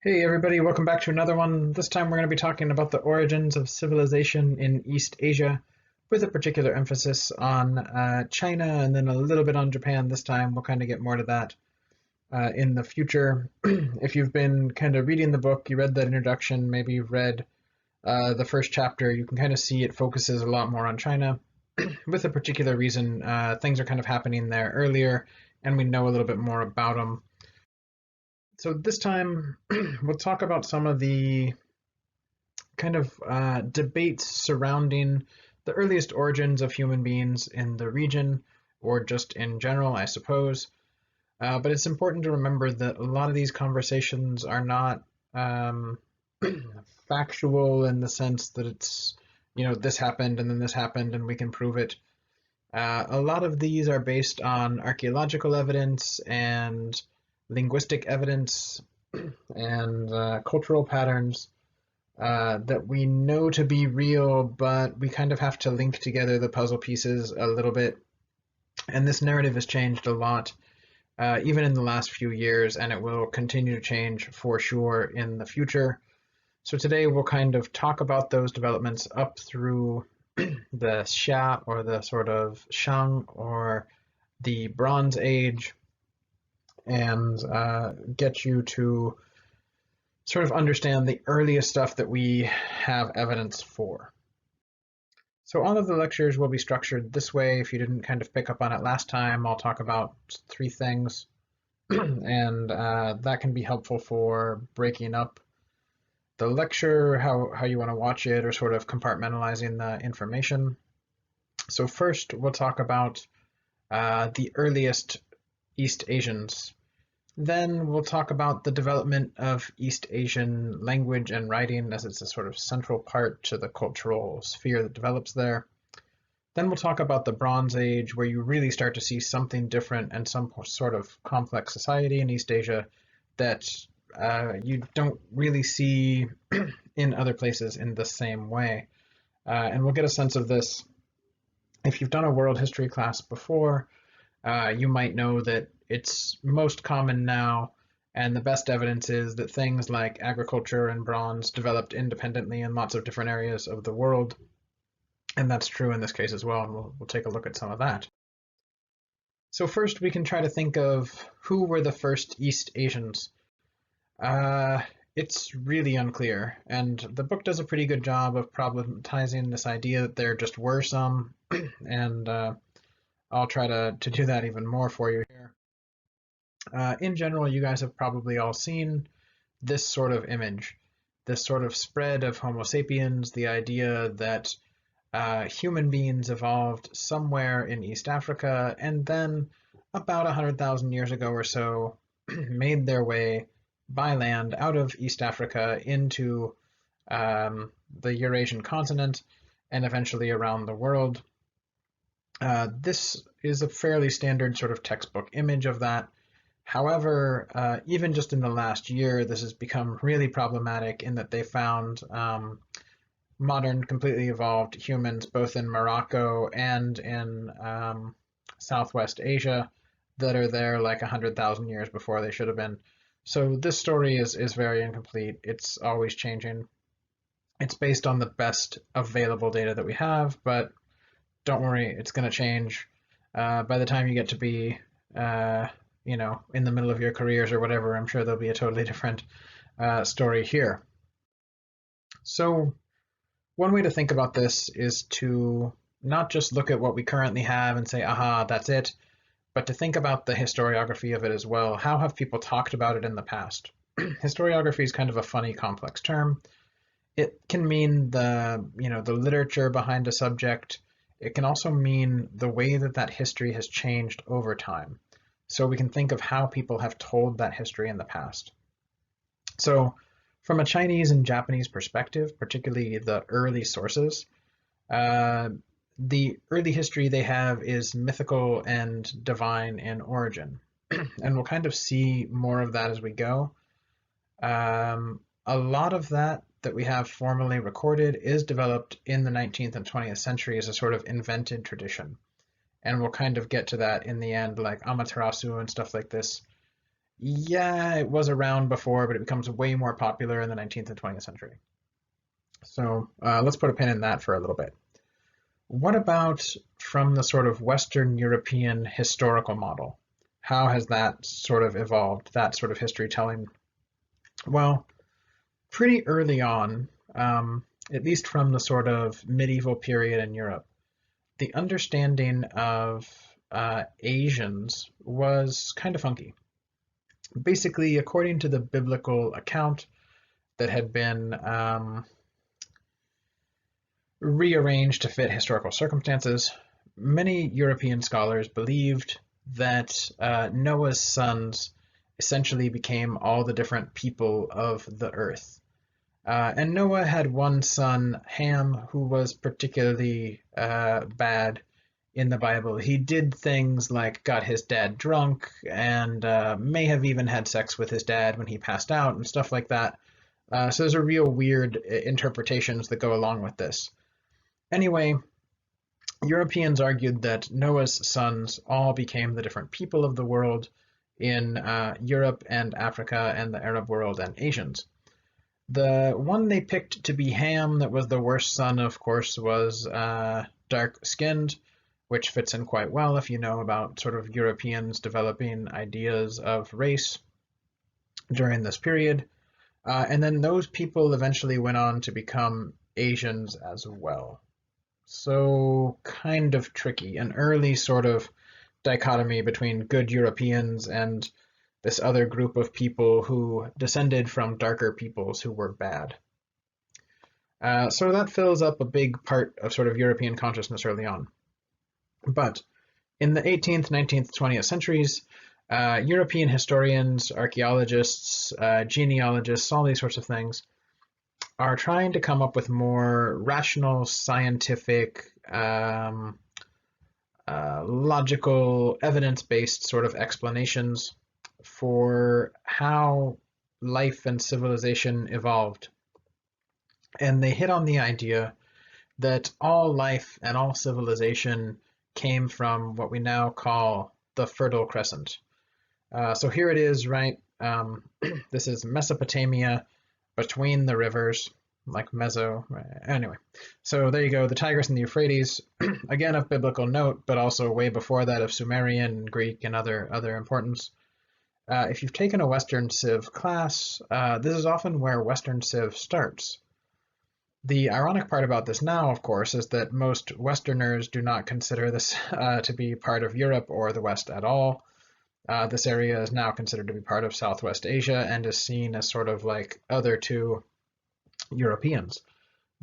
Hey everybody, welcome back to another one. This time we're going to be talking about the origins of civilization in East Asia, with a particular emphasis on China and then a little bit on Japan this time. We'll kind of get more to that in the future. If you've been kind of reading the book, you read the introduction, maybe you've read the first chapter, you can kind of see it focuses a lot more on China, with a particular reason. Things are kind of happening there earlier, and we know a little bit more about them. So this time we'll talk about some of the kind of debates surrounding the earliest origins of human beings in the region, or just in general, I suppose. But it's important to remember that a lot of these conversations are not um, factual in the sense that it's, this happened and then this happened and we can prove it. A lot of these are based on archaeological evidence and linguistic evidence and cultural patterns that we know to be real, but we kind of have to link together the puzzle pieces a little bit. And this narrative has changed a lot, even in the last few years, and it will continue to change for sure in the future. So today we'll kind of talk about those developments up through the Xia, or the sort of Shang, or the Bronze Age, and get you to sort of understand the earliest stuff that we have evidence for. So all of the lectures will be structured this way. If you didn't kind of pick up on it last time, I'll talk about three things, and that can be helpful for breaking up the lecture, how you want to watch it, or sort of compartmentalizing the information. So first, we'll talk about the earliest East Asians. Then we'll talk about the development of East Asian language and writing, as it's a sort of central part to the cultural sphere that develops there. Then we'll talk about the Bronze Age, where you really start to see something different and some sort of complex society in East Asia that you don't really see in other places in the same way. And we'll get a sense of this. If you've done a world history class before, you might know that it's most common now, and the best evidence is that things like agriculture and bronze developed independently in lots of different areas of the world. And that's true in this case as well, and we'll take a look at some of that. So first we can try to think of who were the first East Asians. Uh, it's really unclear, and the book does a pretty good job of problematizing this idea that there just were some, and I'll try to do that even more for you here. In general, you guys have probably all seen this sort of image, this sort of spread of Homo sapiens, the idea that human beings evolved somewhere in East Africa and then about 100,000 years ago or so made their way by land out of East Africa into the Eurasian continent and eventually around the world. This is a fairly standard sort of textbook image of that. However, even just in the last year, this has become really problematic in that they found modern, completely evolved humans both in Morocco and in Southwest Asia that are there like 100,000 years before they should have been. So this story is very incomplete. It's always changing. It's based on the best available data that we have, but don't worry, it's going to change. By the time you get to be in the middle of your careers or whatever, I'm sure there'll be a totally different story here. So one way to think about this is to not just look at what we currently have and say, aha, that's it, but to think about the historiography of it as well. How have people talked about it in the past? Historiography is kind of a funny, complex term. It can mean the literature behind a subject. It can also mean the way that that history has changed over time. So we can think of how people have told that history in the past. So from a Chinese and Japanese perspective, particularly the early sources, uh, the early history they have is mythical and divine in origin. And we'll kind of see more of that as we go. A lot of that we have formally recorded is developed in the 19th and 20th century as a sort of invented tradition. And we'll kind of get to that in the end, like Amaterasu and stuff like this. Yeah, it was around before, but it becomes way more popular in the 19th and 20th century. So let's put a pin in that for a little bit. What about from the sort of Western European historical model? How has that sort of evolved, that sort of history telling? Well, pretty early on, at least from the sort of medieval period in Europe, the understanding of Asians was kind of funky. Basically, according to the biblical account that had been rearranged to fit historical circumstances, many European scholars believed that Noah's sons essentially became all the different people of the earth. And Noah had one son, Ham, who was particularly bad in the Bible. He did things like got his dad drunk and may have even had sex with his dad when he passed out and stuff like that. So there's a real weird interpretations that go along with this. Anyway, Europeans argued that Noah's sons all became the different people of the world in Europe and Africa and the Arab world and Asians. The one they picked to be Ham, that was the worst son, of course, was dark-skinned, which fits in quite well if you know about sort of Europeans developing ideas of race during this period. And then those people eventually went on to become Asians as well. So kind of tricky, an early sort of dichotomy between good Europeans and this other group of people who descended from darker peoples who were bad. So that fills up a big part of sort of European consciousness early on. But in the 18th, 19th, 20th centuries, European historians, archaeologists, genealogists, all these sorts of things are trying to come up with more rational, scientific, logical, evidence-based sort of explanations for how life and civilization evolved. And they hit on the idea that all life and all civilization came from what we now call the Fertile Crescent. So here it is, right? This is Mesopotamia between the rivers, like Meso. Anyway, so there you go, the Tigris and the Euphrates, again of biblical note, but also way before that of Sumerian, Greek, and other importance. If you've taken a Western Civ class, this is often where Western Civ starts. The ironic part about this now, of course, is that most Westerners do not consider this to be part of Europe or the West at all. This area is now considered to be part of Southwest Asia and is seen as sort of like other to Europeans.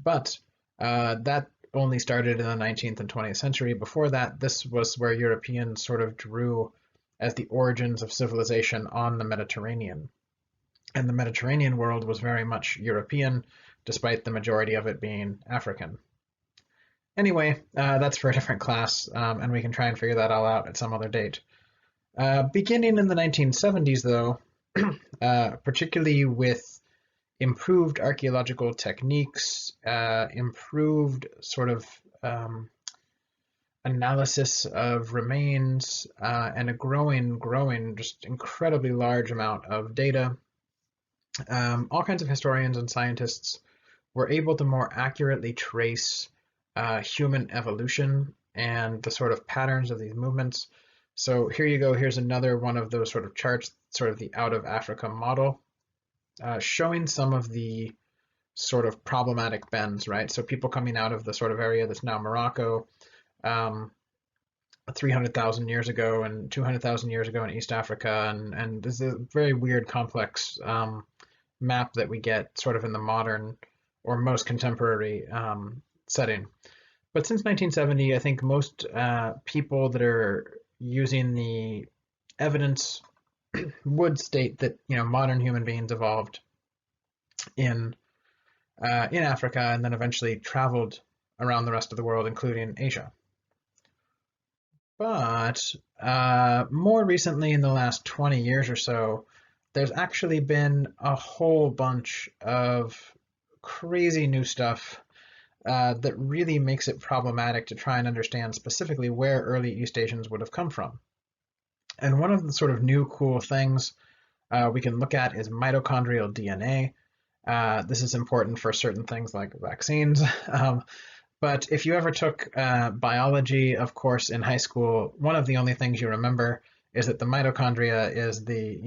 But that only started in the 19th and 20th century. Before that, this was where Europeans sort of drew as the origins of civilization on the Mediterranean. And the Mediterranean world was very much European, despite the majority of it being African. Anyway, that's for a different class, and we can try and figure that all out at some other date. Beginning in the 1970s, though, particularly with improved archaeological techniques, improved sort of analysis of remains, and a growing, just incredibly large amount of data, all kinds of historians and scientists were able to more accurately trace human evolution and the sort of patterns of these movements. So here you go, here's another one of those sort of charts, sort of the out of Africa model, showing some of the sort of problematic bends, right? So people coming out of the sort of area that's now Morocco, 300,000 years ago and 200,000 years ago in East Africa, and this is a very weird, complex map that we get sort of in the modern or most contemporary setting. But since 1970, I think most people that are using the evidence would state that modern human beings evolved in Africa and then eventually traveled around the rest of the world, including Asia. But more recently, in the last 20 years or so, there's actually been a whole bunch of crazy new stuff that really makes it problematic to try and understand specifically where early East Asians would have come from. And one of the sort of new cool things we can look at is mitochondrial DNA. This is important for certain things like vaccines. But if you ever took biology, of course, in high school, one of the only things you remember is that the mitochondria is the,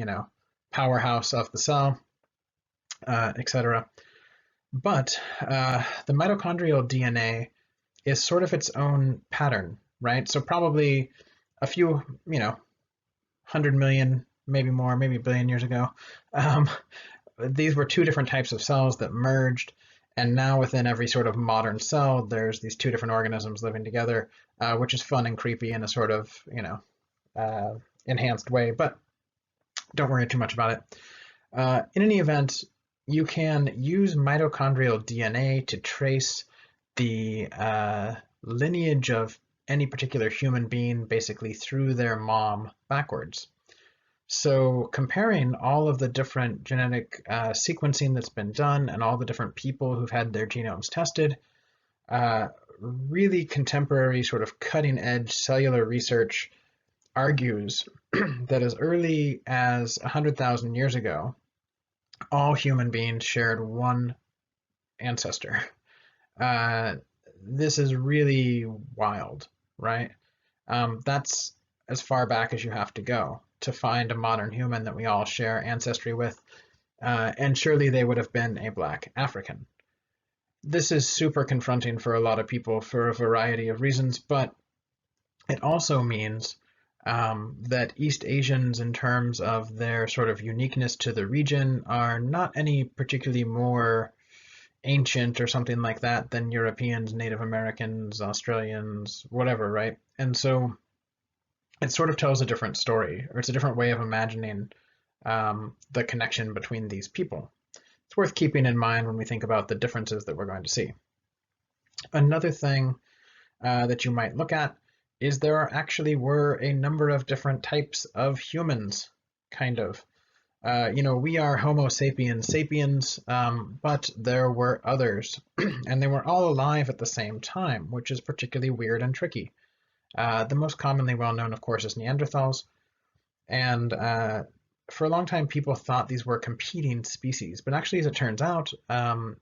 powerhouse of the cell, etc. But the mitochondrial DNA is sort of its own pattern, right? So probably a few, 100 million, maybe more, maybe a billion years ago, um, these were two different types of cells that merged. And now within every sort of modern cell, there's these two different organisms living together, which is fun and creepy in a sort of, uh, enhanced way, but don't worry too much about it. In any event, you can use mitochondrial DNA to trace the lineage of any particular human being basically through their mom backwards. So comparing all of the different genetic sequencing that's been done and all the different people who've had their genomes tested, really contemporary sort of cutting edge cellular research argues that as early as 100,000 years ago, all human beings shared one ancestor. Uh, this is really wild, right? That's as far back as you have to go to find a modern human that we all share ancestry with, and surely they would have been a black African. This is super confronting for a lot of people for a variety of reasons, but it also means that East Asians, in terms of their sort of uniqueness to the region, are not any particularly more ancient or something like that than Europeans, Native Americans, Australians, whatever, right? And so it sort of tells a different story, or it's a different way of imagining the connection between these people. It's worth keeping in mind when we think about the differences that we're going to see. Another thing that you might look at is there actually were a number of different types of humans, kind of. We are Homo sapiens sapiens, but there were others, and they were all alive at the same time, which is particularly weird and tricky. The most commonly well known, of course, is Neanderthals, and for a long time people thought these were competing species, but actually, as it turns out,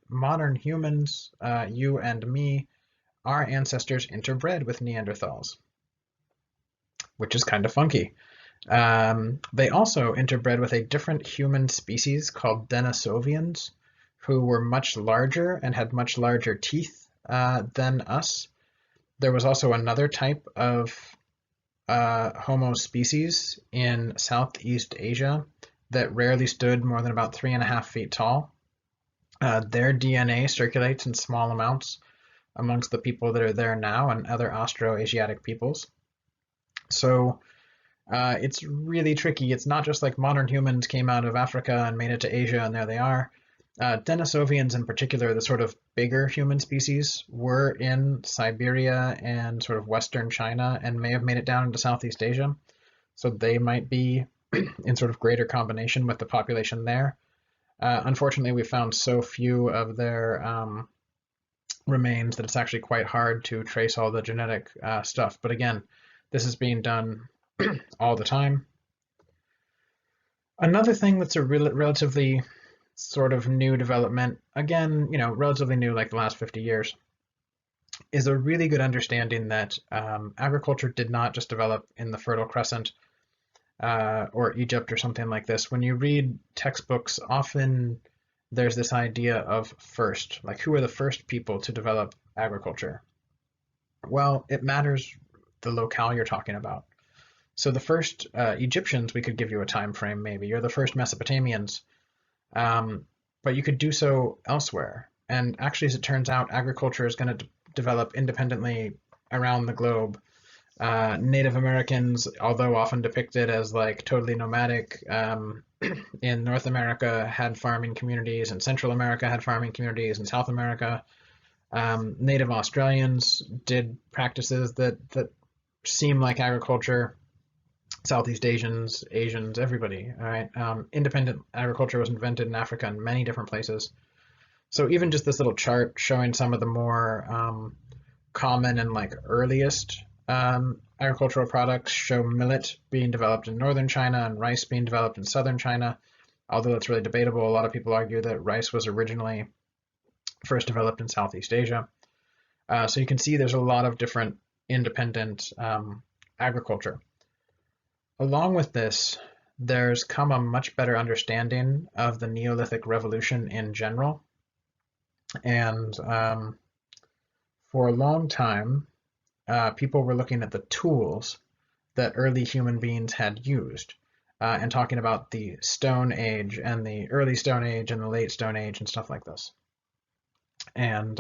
modern humans, you and me, our ancestors interbred with Neanderthals, which is kind of funky. They also interbred with a different human species called Denisovians, who were much larger and had much larger teeth than us. There was also another type of Homo species in Southeast Asia that rarely stood more than about 3.5 feet tall. Their DNA circulates in small amounts amongst the people that are there now and other Austroasiatic peoples. So it's really tricky. It's not just like modern humans came out of Africa and made it to Asia and there they are. Denisovians in particular, the sort of bigger human species, were in Siberia and sort of Western China and may have made it down into Southeast Asia. So they might be in sort of greater combination with the population there. Unfortunately, we found so few of their remains that it's actually quite hard to trace all the genetic stuff. But again, this is being done all the time. Another thing that's a relatively sort of new development, again, relatively new, like the last 50 years, is a really good understanding that agriculture did not just develop in the Fertile Crescent or Egypt or something like this. When you read textbooks, often there's this idea of first, like who are the first people to develop agriculture? Well, it matters the locale you're talking about. So the first Egyptians, we could give you a time frame maybe, or the first Mesopotamians, but you could do so elsewhere. And actually, as it turns out, agriculture is going to develop independently around the globe. Native Americans, although often depicted as like totally nomadic, in North America had farming communities, and Central America had farming communities, and South America. Native Australians did practices that seem like agriculture. Southeast Asians, everybody, all right? Independent agriculture was invented in Africa in many different places. So even just this little chart showing some of the more common and like earliest agricultural products show millet being developed in northern China and rice being developed in southern China. although it's really debatable. A lot of people argue that rice was originally first developed in Southeast Asia. So you can see there's a lot of different independent agriculture. Along with this, there's come a much better understanding of the Neolithic Revolution in general. And for a long time, people were looking at the tools that early human beings had used and talking about the Stone Age and the early Stone Age and the late Stone Age and stuff like this. And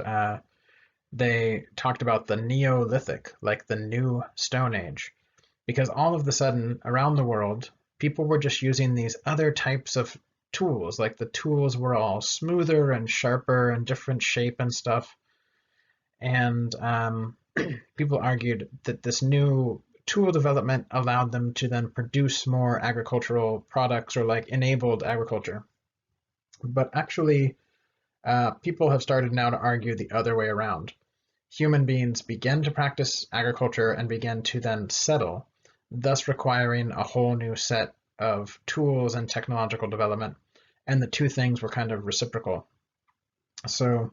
they talked about the Neolithic, like the new Stone Age, because all of a sudden around the world, people were just using these other types of tools, like the tools were all smoother and sharper and different shape and stuff. And people argued that this new tool development allowed them to then produce more agricultural products, or like enabled agriculture. But actually, people have started now to argue the other way around. Human beings began to practice agriculture and began to then settle, thus requiring a whole new set of tools and technological development. And the two things were kind of reciprocal. So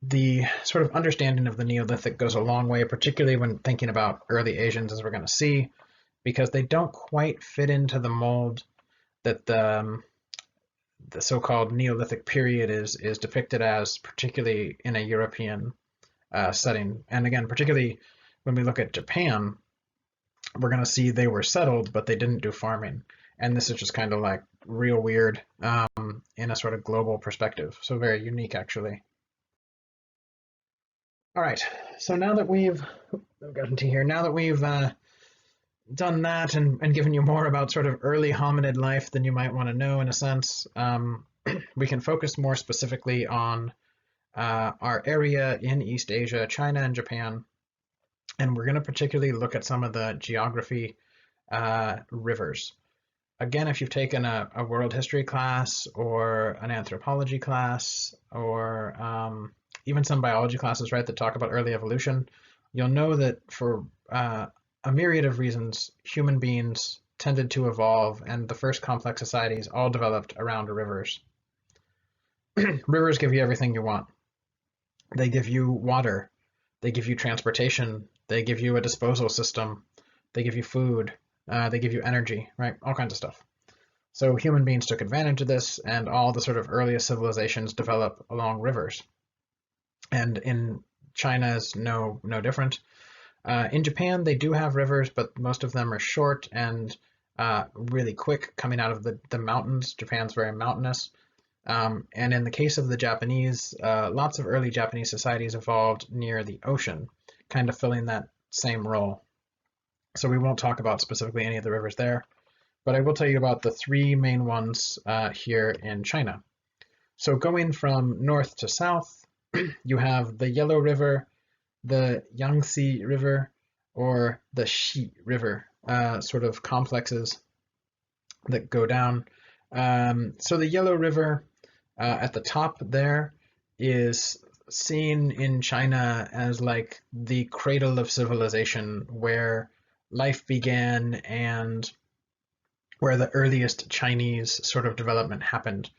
the sort of understanding of the Neolithic goes a long way, particularly when thinking about early Asians, as we're going to see, because they don't quite fit into the mold that the so-called Neolithic period is depicted as, particularly in a European setting. And again, particularly when we look at Japan, we're going to see they were settled, but they didn't do farming. And this is just kind of like real weird in a sort of global perspective. So very unique, actually. All right, so now that we've gotten to here, now that we've done that and given you more about sort of early hominid life than you might want to know in a sense, we can focus more specifically on our area in East Asia, China and Japan. And we're going to particularly look at some of the geography rivers. Again, if you've taken a world history class or an anthropology class or even some biology classes, right, that talk about early evolution, you'll know that for a myriad of reasons, human beings tended to evolve, and the first complex societies all developed around rivers. Rivers give you everything you want. They give you water, they give you transportation, they give you a disposal system, they give you food, they give you energy, right? All kinds of stuff. So human beings took advantage of this, and all the sort of earliest civilizations develop along rivers. And in China is no different. In Japan, they do have rivers, but most of them are short and really quick coming out of the mountains. Japan's very mountainous. And in the case of the Japanese, lots of early Japanese societies evolved near the ocean, kind of filling that same role. So we won't talk about specifically any of the rivers there, but I will tell you about the three main ones here in China. So going from north to south, you have the Yellow River, the Yangtze River, or the Xi River, sort of complexes that go down. So the Yellow River at the top there is seen in China as like the cradle of civilization, where life began and where the earliest Chinese sort of development happened.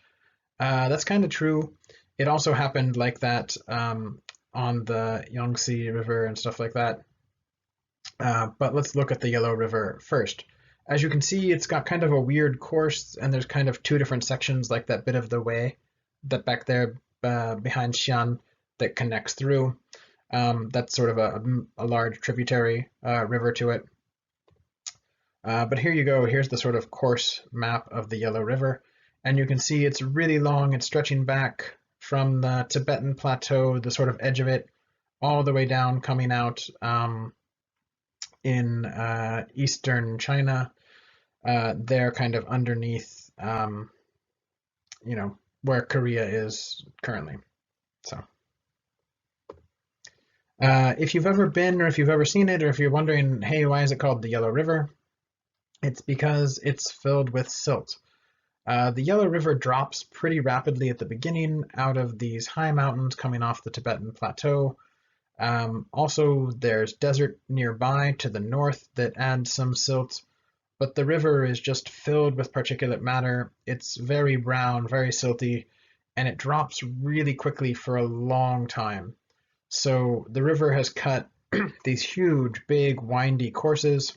That's kind of true. It also happened like that on the Yangtze River and stuff like that. But let's look at the Yellow River first. As you can see, it's got kind of a weird course, and there's kind of two different sections, like that bit of the way that back there behind Xi'an that connects through. That's sort of a large tributary river to it. But here you go. Here's the sort of course map of the Yellow River. And you can see it's really long. It's stretching back from the Tibetan Plateau, the sort of edge of it, all the way down, coming out in eastern China. They're kind of underneath, where Korea is currently. So if you've ever been, or if you've ever seen it, or if you're wondering, hey, why is it called the Yellow River? It's because it's filled with silt. The Yellow River drops pretty rapidly at the beginning out of these high mountains coming off the Tibetan Plateau. Also, there's desert nearby to the north that adds some silt. but the river is just filled with particulate matter. It's very brown, very silty, and it drops really quickly for a long time. So the river has cut these huge, big, windy courses.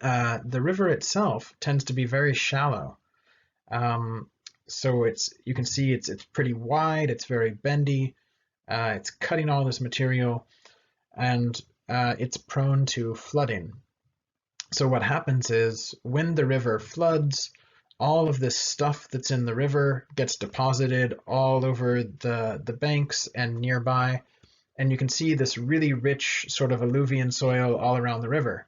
The river itself tends to be very shallow. Um, so you can see it's pretty wide, it's very bendy, it's cutting all this material, and it's prone to flooding. So what happens is when the river floods, all of this stuff that's in the river gets deposited all over the banks and nearby, and you can see this really rich sort of alluvian soil all around the river.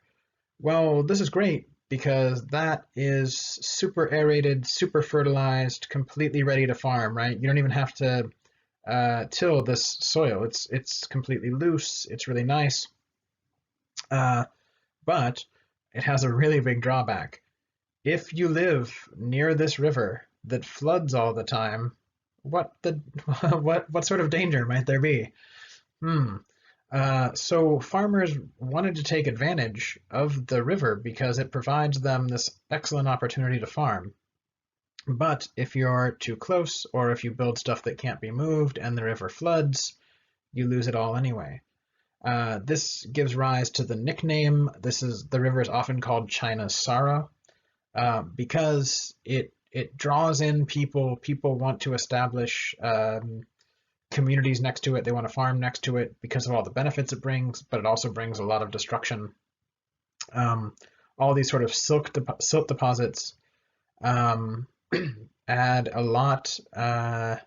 Well, this is great because that is super aerated, super fertilized, completely ready to farm, right? You don't even have to till this soil. It's completely loose. It's really nice, but it has a really big drawback. If you live near this river that floods all the time, what the what sort of danger might there be? Hmm. So farmers wanted to take advantage of the river because it provides them this excellent opportunity to farm. But if you're too close, or if you build stuff that can't be moved and the river floods, you lose it all anyway. This gives rise to the nickname. The river is often called China's sorrow, because it draws in people. People want to establish communities next to it. They want to farm next to it because of all the benefits it brings, but it also brings a lot of destruction. All these sort of silt deposits add a lot of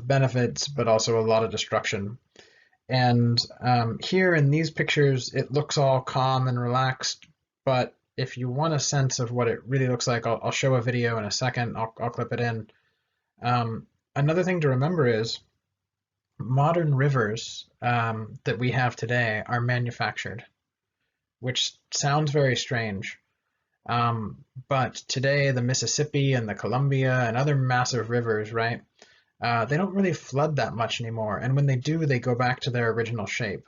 benefits, but also a lot of destruction. And here in these pictures, it looks all calm and relaxed, but if you want a sense of what it really looks like, I'll show a video in a second. I'll clip it in. Another thing to remember is modern rivers that we have today are manufactured, which sounds very strange. But today, the Mississippi and the Columbia and other massive rivers, right? They don't really flood that much anymore. And when they do, they go back to their original shape.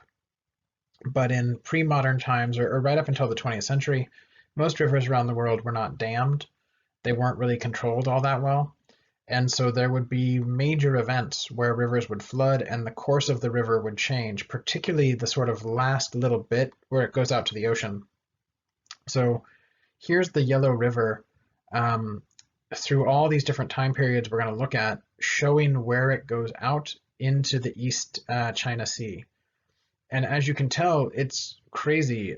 But in pre-modern times, or right up until the 20th century, most rivers around the world were not dammed. They weren't really controlled all that well. And so there would be major events where rivers would flood and the course of the river would change, particularly the sort of last little bit where it goes out to the ocean. So here's the Yellow River through all these different time periods we're going to look at, showing where it goes out into the East China Sea. And as you can tell, it's crazy.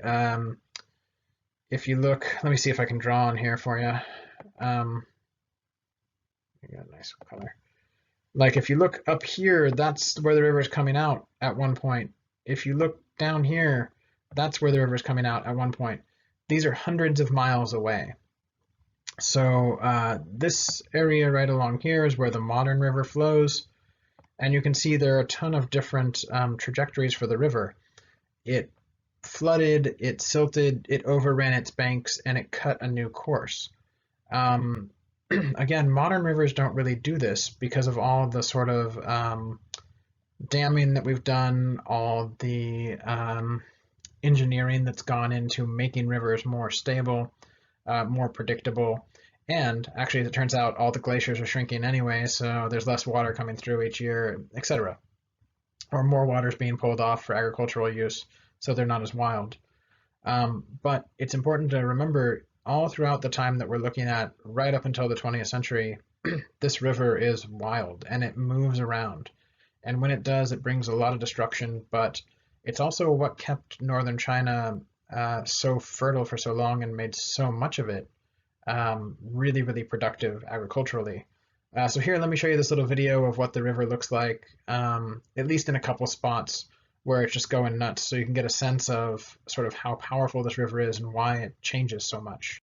If you look, let me see if I can draw on here for you. You got a nice color. Like if you look up here, that's where the river is coming out at one point. If you look down here, that's where the river is coming out at one point. These are hundreds of miles away. So this area right along here is where the modern river flows. And you can see there are a ton of different trajectories for the river. It flooded, it silted, it overran its banks, and it cut a new course. Again, modern rivers don't really do this because of all the sort of damming that we've done, all the engineering that's gone into making rivers more stable, more predictable. And actually, as it turns out, all the glaciers are shrinking anyway, so there's less water coming through each year, etc. Or more water is being pulled off for agricultural use, so they're not as wild. But it's important to remember all throughout the time that we're looking at, right up until the 20th century, this river is wild and it moves around. And when it does, it brings a lot of destruction, but it's also what kept northern China so fertile for so long and made so much of it really, really productive agriculturally. So here, let me show you this little video of what the river looks like, at least in a couple spots where it's just going nuts, so you can get a sense of sort of how powerful this river is and why it changes so much.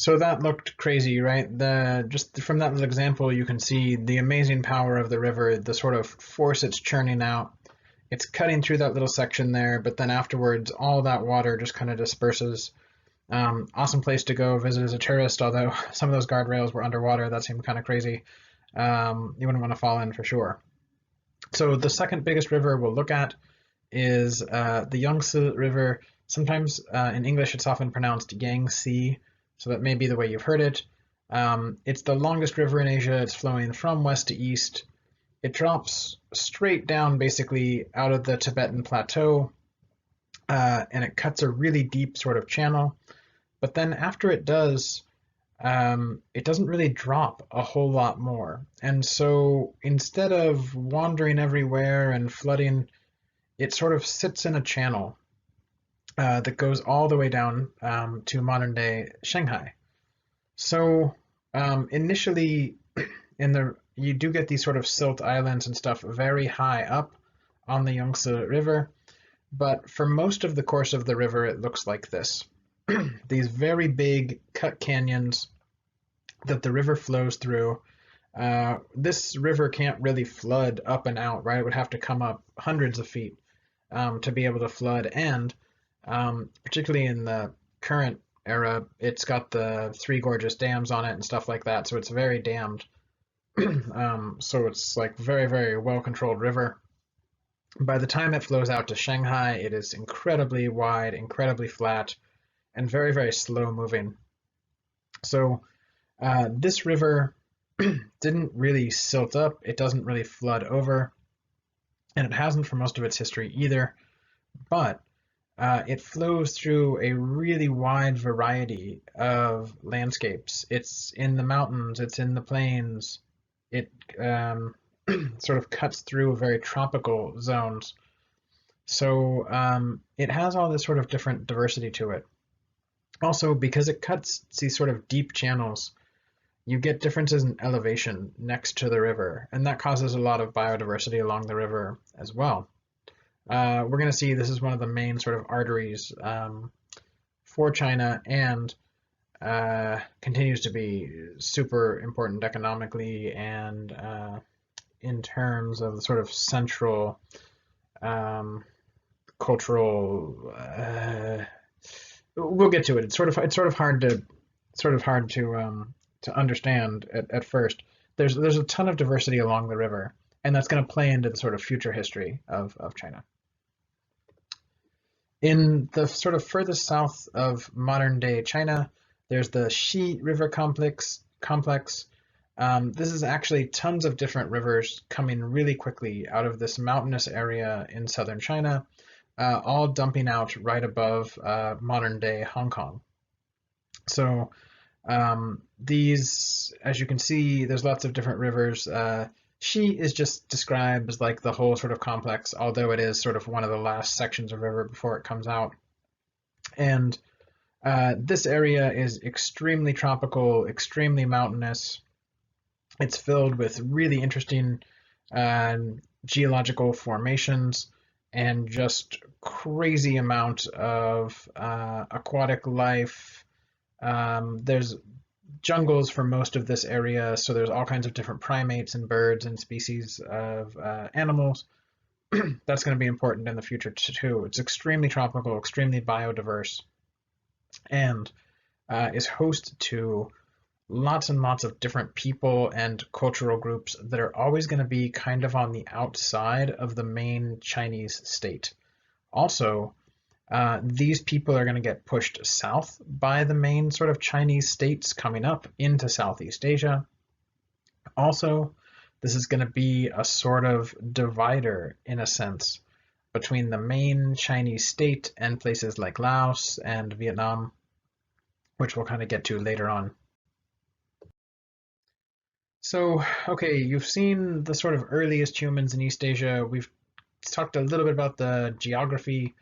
So that looked crazy, right? Just from that little example, you can see the amazing power of the river, the sort of force it's churning out. It's cutting through that little section there, but then afterwards, all that water just kind of disperses. Awesome place to go visit as a tourist, although some of those guardrails were underwater. That seemed kind of crazy. You wouldn't want to fall in for sure. So the second biggest river we'll look at is the Yangtze River. Sometimes in English it's often pronounced Yangtze, so that may be the way you've heard it. It's the longest river in Asia. It's flowing from west to east. It drops straight down basically out of the Tibetan Plateau, and it cuts a really deep sort of channel. But then after it doesn't really drop a whole lot more. And so instead of wandering everywhere and flooding, it sort of sits in a channel that goes all the way down to modern day Shanghai. So initially, you do get these sort of silt islands and stuff very high up on the Yangtze River, but for most of the course of the river, it looks like this. These very big cut canyons that the river flows through. This river can't really flood up and out, right? It would have to come up hundreds of feet to be able to flood, and particularly in the current era, it's got the three gorgeous dams on it and stuff like that, so it's very dammed. So it's like very, very well-controlled river. By the time it flows out to Shanghai, it is incredibly wide, incredibly flat, and very, very slow moving. So this river didn't really silt up, it doesn't really flood over, and it hasn't for most of its history either, but it flows through a really wide variety of landscapes. It's in the mountains, it's in the plains, it sort of cuts through very tropical zones. So it has all this sort of different diversity to it. Also, because it cuts these sort of deep channels, you get differences in elevation next to the river, and that causes a lot of biodiversity along the river as well. We're going to see this is one of the main sort of arteries for China, and continues to be super important economically and in terms of the sort of central cultural. We'll get to it. It's sort of hard to understand at first. There's a ton of diversity along the river, and that's going to play into the sort of future history of China. In the sort of furthest south of modern day China, there's the Xi River complex. This is actually tons of different rivers coming really quickly out of this mountainous area in southern China, all dumping out right above modern day Hong Kong. So these, as you can see, there's lots of different rivers. Xi is just described as like the whole sort of complex, although it is sort of one of the last sections of river before it comes out. And this area is extremely tropical, extremely mountainous. It's filled with really interesting geological formations and just crazy amount of aquatic life. There's jungles for most of this area, so there's all kinds of different primates and birds and species of animals. That's going to be important in the future too. It's extremely tropical, extremely biodiverse, and is host to lots and lots of different people and cultural groups that are always going to be kind of on the outside of the main Chinese state. Also, these people are going to get pushed south by the main sort of Chinese states coming up into Southeast Asia. Also, this is going to be a sort of divider, in a sense, between the main Chinese state and places like Laos and Vietnam, which we'll kind of get to later on. So, okay, you've seen the sort of earliest humans in East Asia. We've talked a little bit about the geography.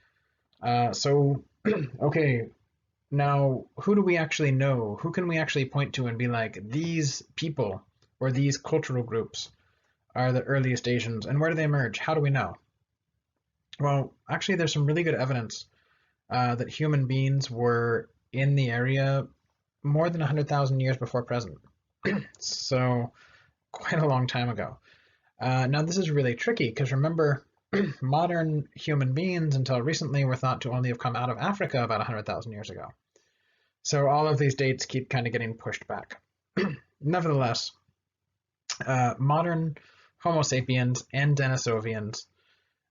Okay, now who do we actually know? Who can we actually point to and be like, these people or these cultural groups are the earliest Asians, and where do they emerge? How do we know? Well, actually, there's some really good evidence that human beings were in the area more than 100,000 years before present. So quite a long time ago. Now this is really tricky because remember, modern human beings until recently were thought to only have come out of Africa about 100,000 years ago. So all of these dates keep kind of getting pushed back. Nevertheless, modern Homo sapiens and Denisovians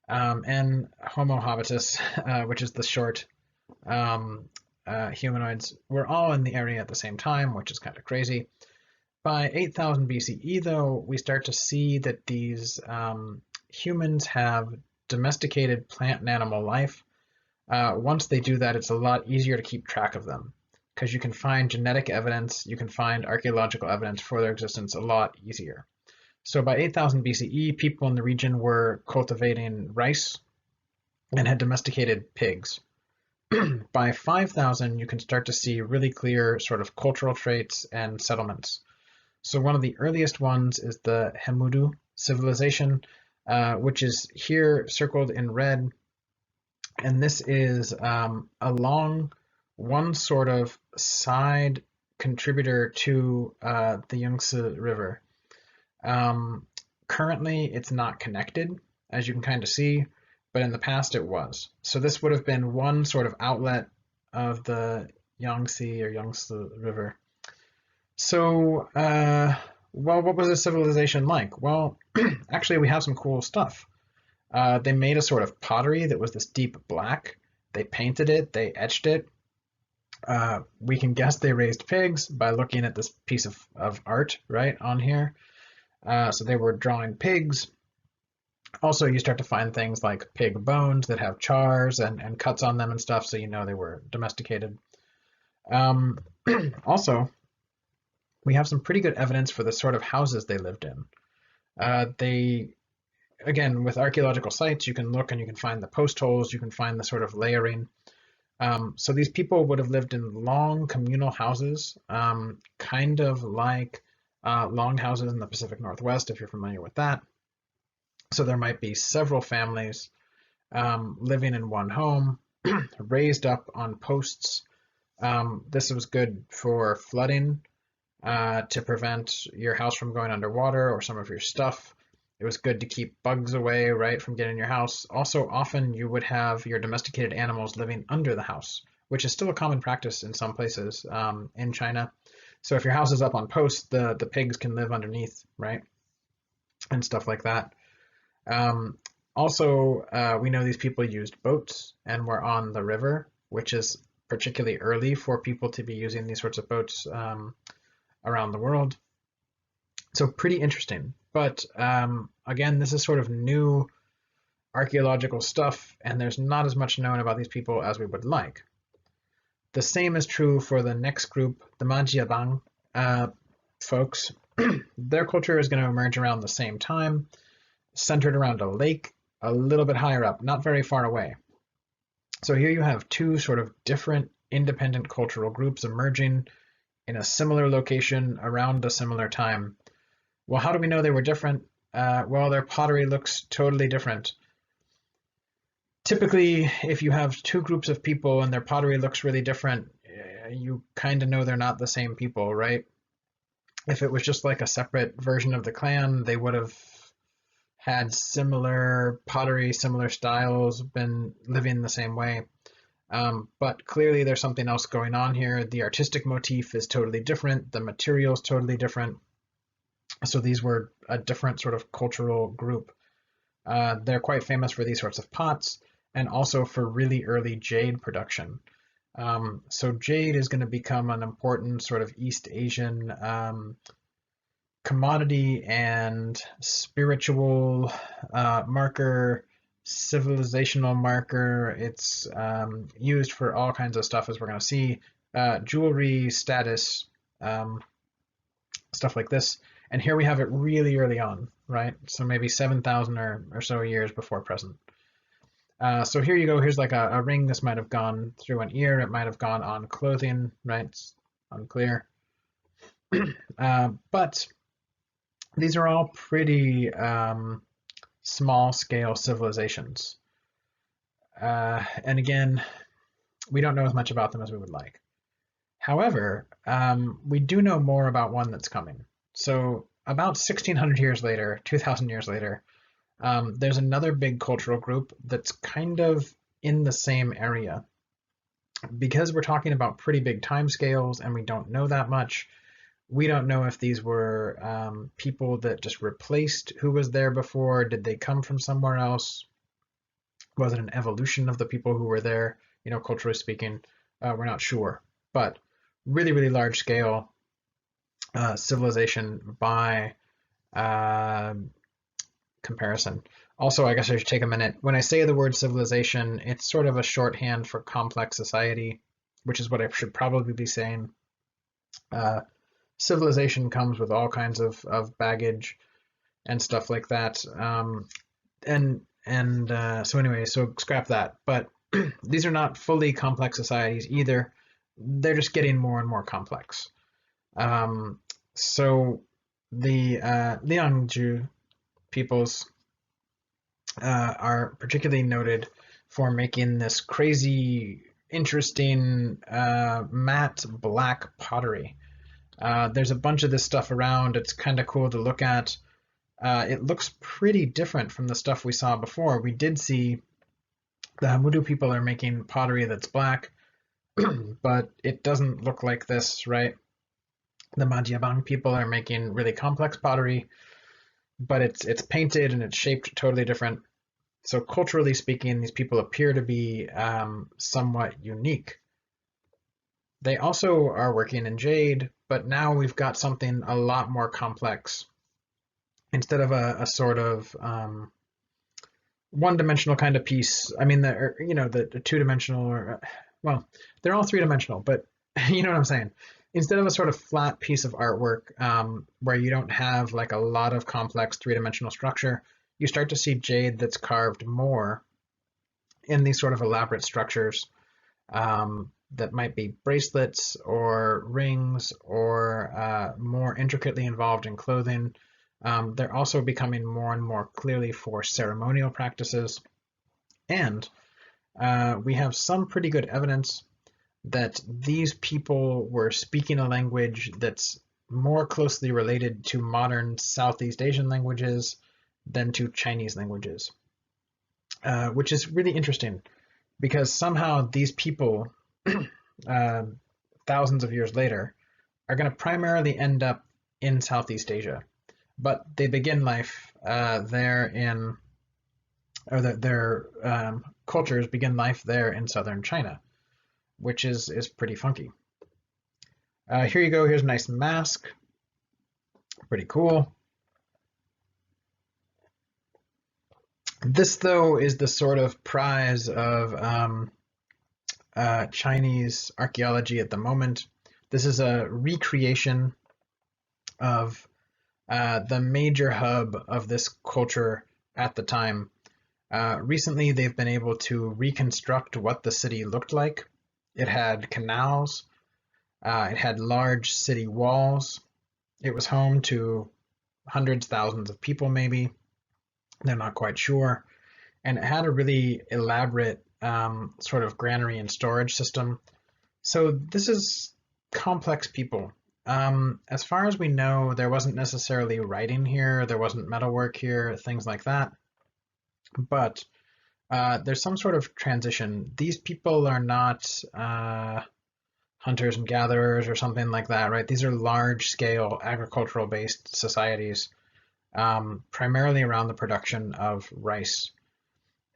and Homo habitus, which is the short humanoids, were all in the area at the same time, which is kind of crazy. By 8000 BCE, though, we start to see that these humans have domesticated plant and animal life. Once they do that, it's a lot easier to keep track of them because you can find genetic evidence, you can find archaeological evidence for their existence a lot easier. So by 8000 BCE, people in the region were cultivating rice and had domesticated pigs. By 5000, you can start to see really clear sort of cultural traits and settlements. So one of the earliest ones is the Hemudu civilization, which is here circled in red. And this is along one sort of side contributor to the Yangtze River. Currently, it's not connected, as you can kind of see, but in the past it was. So this would have been one sort of outlet of the Yangtze or Yangtze River. So, well, what was the civilization like? Well, actually, we have some cool stuff. They made a sort of pottery that was this deep black. They painted it, they etched it. We can guess they raised pigs by looking at this piece of art right on here. So they were drawing pigs. Also, you start to find things like pig bones that have chars and cuts on them and stuff, so you know they were domesticated. Also, we have some pretty good evidence for the sort of houses they lived in. They, again, with archaeological sites, you can look and you can find the post holes, you can find the sort of layering. So these people would have lived in long communal houses, kind of like longhouses in the Pacific Northwest, if you're familiar with that. So there might be several families living in one home, raised up on posts. This was good for flooding, to prevent your house from going underwater or some of your stuff. It was good to keep bugs away, right, from getting in your house. Also, often you would have your domesticated animals living under the house, which is still a common practice in some places in China. So if your house is up on posts, the pigs can live underneath, right, and stuff like that. Also, we know these people used boats and were on the river, which is particularly early for people to be using these sorts of boats around the world. So pretty interesting. But again, this is sort of new archaeological stuff, and there's not as much known about these people as we would like. The same is true for the next group, the Majiabang folks. Their culture is going to emerge around the same time, centered around a lake a little bit higher up, not very far away. So here you have two sort of different independent cultural groups emerging in a similar location around a similar time. Well, how do we know they were different? Well, their pottery looks totally different. Typically, if you have two groups of people and their pottery looks really different, you kind of know they're not the same people, right? If it was just like a separate version of the clan, they would have had similar pottery, similar styles, been living the same way. But clearly there's something else going on here. The artistic motif is totally different. The material is totally different. So these were a different sort of cultural group. They're quite famous for these sorts of pots and also for really early jade production. So jade is going to become an important sort of East Asian commodity and spiritual marker, civilizational marker. It's used for all kinds of stuff, as we're going to see, jewelry, status, stuff like this. And here we have it really early on, right? So maybe 7,000 or so years before present. So here you go. Here's like a ring. This might have gone through an ear. It might have gone on clothing, right? It's unclear. But these are all pretty small scale civilizations. And again, we don't know as much about them as we would like. However, we do know more about one that's coming. So about 1600 years later, 2000 years later, there's another big cultural group that's kind of in the same area. Because we're talking about pretty big time scales and we don't know that much, we don't know if these were people that just replaced who was there before. Did they come from somewhere else? Was it an evolution of the people who were there, culturally speaking? We're not sure. But really, really large scale civilization by uh, comparison. Also, I guess I should take a minute. When I say the word civilization, it's sort of a shorthand for complex society, which is what I should probably be saying. Uh, Civilization comes with all kinds of baggage and stuff like that. So anyway, so scrap that. But these are not fully complex societies either. They're just getting more and more complex. So the Liangju peoples are particularly noted for making this crazy, interesting matte black pottery. There's a bunch of this stuff around. It's kind of cool to look at. It looks pretty different from the stuff we saw before. We did see the Hamudu people are making pottery that's black, but it doesn't look like this, right? The Majiabang people are making really complex pottery, but it's painted and it's shaped totally different. So culturally speaking, these people appear to be somewhat unique. They also are working in jade, but now we've got something a lot more complex. Instead of a sort of one-dimensional kind of piece, I mean, the two-dimensional, or well, they're all three-dimensional, but you know what I'm saying. Instead of a sort of flat piece of artwork where you don't have like a lot of complex three-dimensional structure, you start to see jade that's carved more in these sort of elaborate structures that might be bracelets or rings or more intricately involved in clothing. They're also becoming more and more clearly for ceremonial practices. And we have some pretty good evidence that these people were speaking a language that's more closely related to modern Southeast Asian languages than to Chinese languages, which is really interesting because somehow these people, thousands of years later, are going to primarily end up in Southeast Asia. But they begin life there in, or their cultures begin life there in southern China, which is pretty funky. Here you go. Here's a nice mask. Pretty cool. This, though, is the sort of prize of Chinese archaeology at the moment. This is a recreation of the major hub of this culture at the time. Recently, they've been able to reconstruct what the city looked like. It had canals. It had large city walls. It was home to hundreds, thousands of people, maybe. They're not quite sure. And it had a really elaborate sort of granary and storage system. So this is complex people. As far as we know, there wasn't necessarily writing here, there wasn't metalwork here, things like that. But there's some sort of transition. These people are not hunters and gatherers or something like that, right? These are large-scale agricultural-based societies, primarily around the production of rice.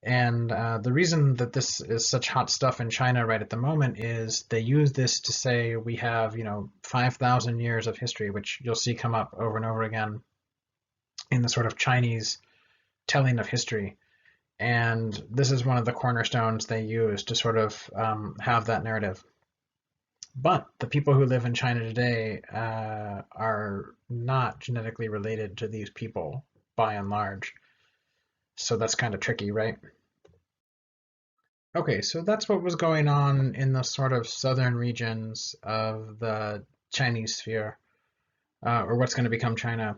And the reason that this is such hot stuff in China right at the moment is they use this to say we have, 5,000 years of history, which you'll see come up over and over again in the sort of Chinese telling of history. And this is one of the cornerstones they use to sort of have that narrative. But the people who live in China today are not genetically related to these people by and large. So that's kind of tricky, right? Okay, so that's what was going on in the sort of southern regions of the Chinese sphere, or what's going to become China.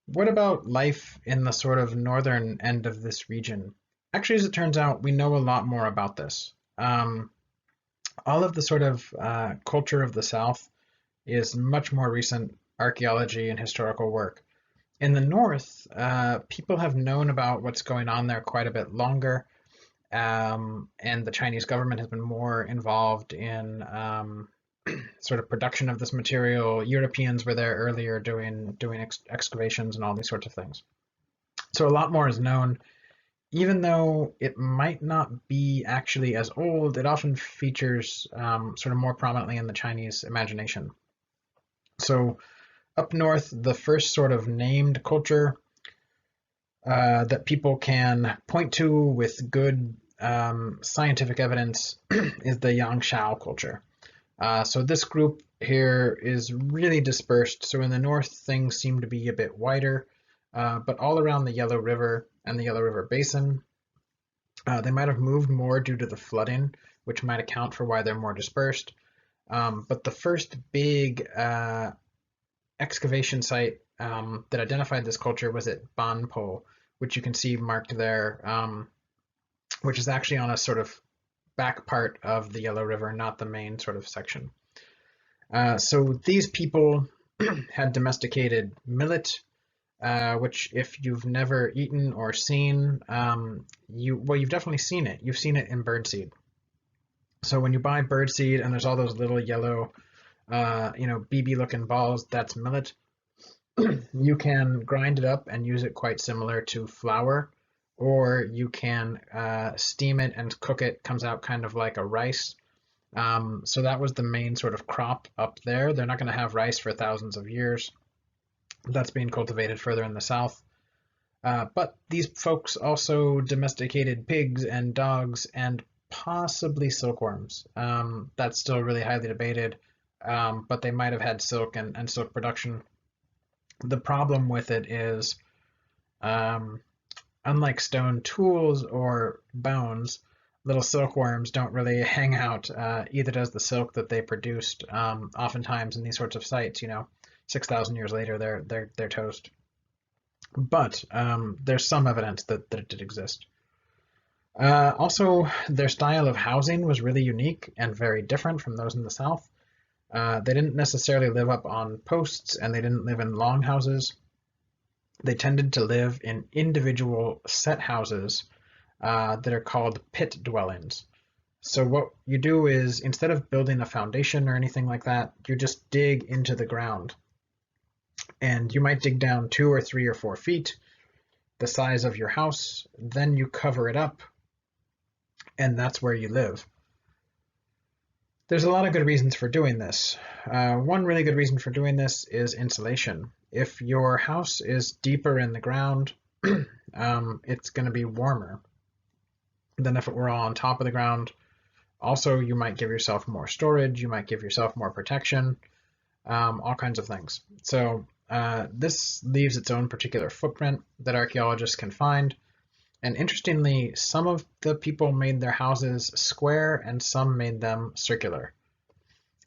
What about life in the sort of northern end of this region? Actually, as it turns out, we know a lot more about this. All of the sort of culture of the South is much more recent archaeology and historical work. In the North, people have known about what's going on there quite a bit longer, and the Chinese government has been more involved in sort of production of this material. Europeans were there earlier doing excavations and all these sorts of things. So a lot more is known. Even though it might not be actually as old, it often features sort of more prominently in the Chinese imagination. So up north, the first sort of named culture that people can point to with good scientific evidence is the Yangshao culture. So this group here is really dispersed. So in the north, things seem to be a bit wider, but all around the Yellow River and the Yellow River Basin, they might have moved more due to the flooding, which might account for why they're more dispersed. But the first big excavation site that identified this culture was at Banpo, which you can see marked there, which is actually on a sort of back part of the Yellow River, not the main sort of section. So these people had domesticated millet, which if you've never eaten or seen, you've definitely seen it. You've seen it in birdseed. So when you buy birdseed and there's all those little yellow, BB-looking balls, that's millet. You can grind it up and use it quite similar to flour, or you can steam it and cook it. Comes out kind of like a rice. So that was the main sort of crop up there. They're not going to have rice for thousands of years. That's being cultivated further in the south. But these folks also domesticated pigs and dogs and possibly silkworms. That's still really highly debated, but they might have had silk and silk production. The problem with it is, unlike stone tools or bones, little silkworms don't really hang out. Either does the silk that they produced. Oftentimes in these sorts of sites, 6,000 years later, they're toast. But there's some evidence that it did exist. Also, their style of housing was really unique and very different from those in the South. They didn't necessarily live up on posts, and they didn't live in long houses. They tended to live in individual set houses that are called pit dwellings. So what you do is, instead of building a foundation or anything like that, you just dig into the ground. And you might dig down 2 or 3 or 4 feet, the size of your house, then you cover it up, and that's where you live. There's a lot of good reasons for doing this. One really good reason for doing this is insulation. If your house is deeper in the ground, it's going to be warmer than if it were all on top of the ground. Also, you might give yourself more storage, you might give yourself more protection, all kinds of things. So this leaves its own particular footprint that archaeologists can find. And interestingly, some of the people made their houses square and some made them circular.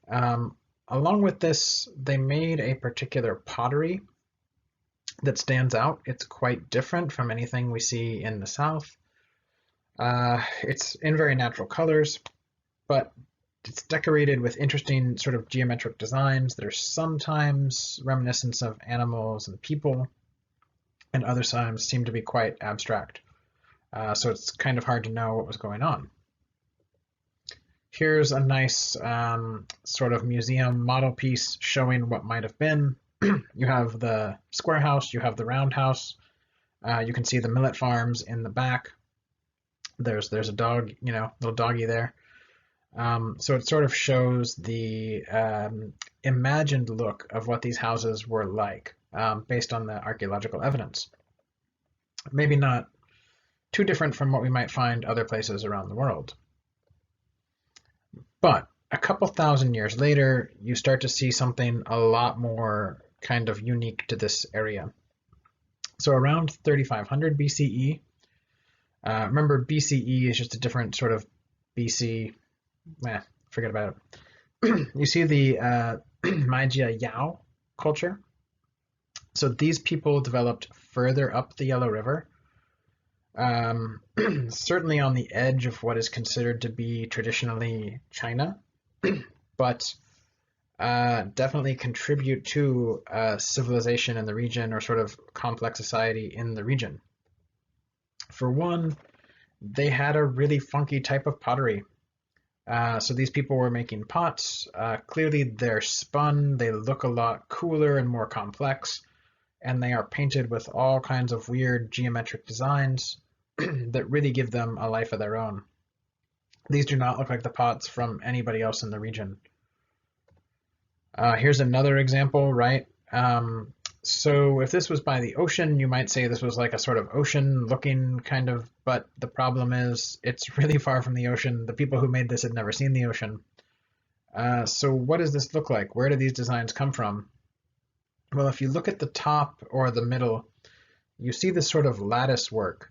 Along with this, they made a particular pottery that stands out. It's quite different from anything we see in the South. It's in very natural colors, but it's decorated with interesting sort of geometric designs that are sometimes reminiscent of animals and people, and other times seem to be quite abstract. So it's kind of hard to know what was going on. Here's a nice sort of museum model piece showing what might have been. You have the square house, you have the round house. You can see the millet farms in the back. There's a dog, little doggy there. So it sort of shows the imagined look of what these houses were like based on the archaeological evidence. Maybe not too different from what we might find other places around the world. But a couple thousand years later, you start to see something a lot more kind of unique to this area. So around 3500 BCE, remember BCE is just a different sort of BC, forget about it. You see the Maijia Yao culture. So these people developed further up the Yellow River, certainly on the edge of what is considered to be traditionally China. but definitely contribute to civilization in the region, or sort of complex society in the region. For one, they had a really funky type of pottery. So these people were making pots. Clearly they're spun, they look a lot cooler and more complex, and they are painted with all kinds of weird geometric designs that really give them a life of their own. These do not look like the pots from anybody else in the region. Here's another example, right? So if this was by the ocean, you might say this was like a sort of ocean looking kind of, but the problem is it's really far from the ocean. The people who made this had never seen the ocean. So what does this look like? Where do these designs come from? Well, if you look at the top or the middle, you see this sort of lattice work.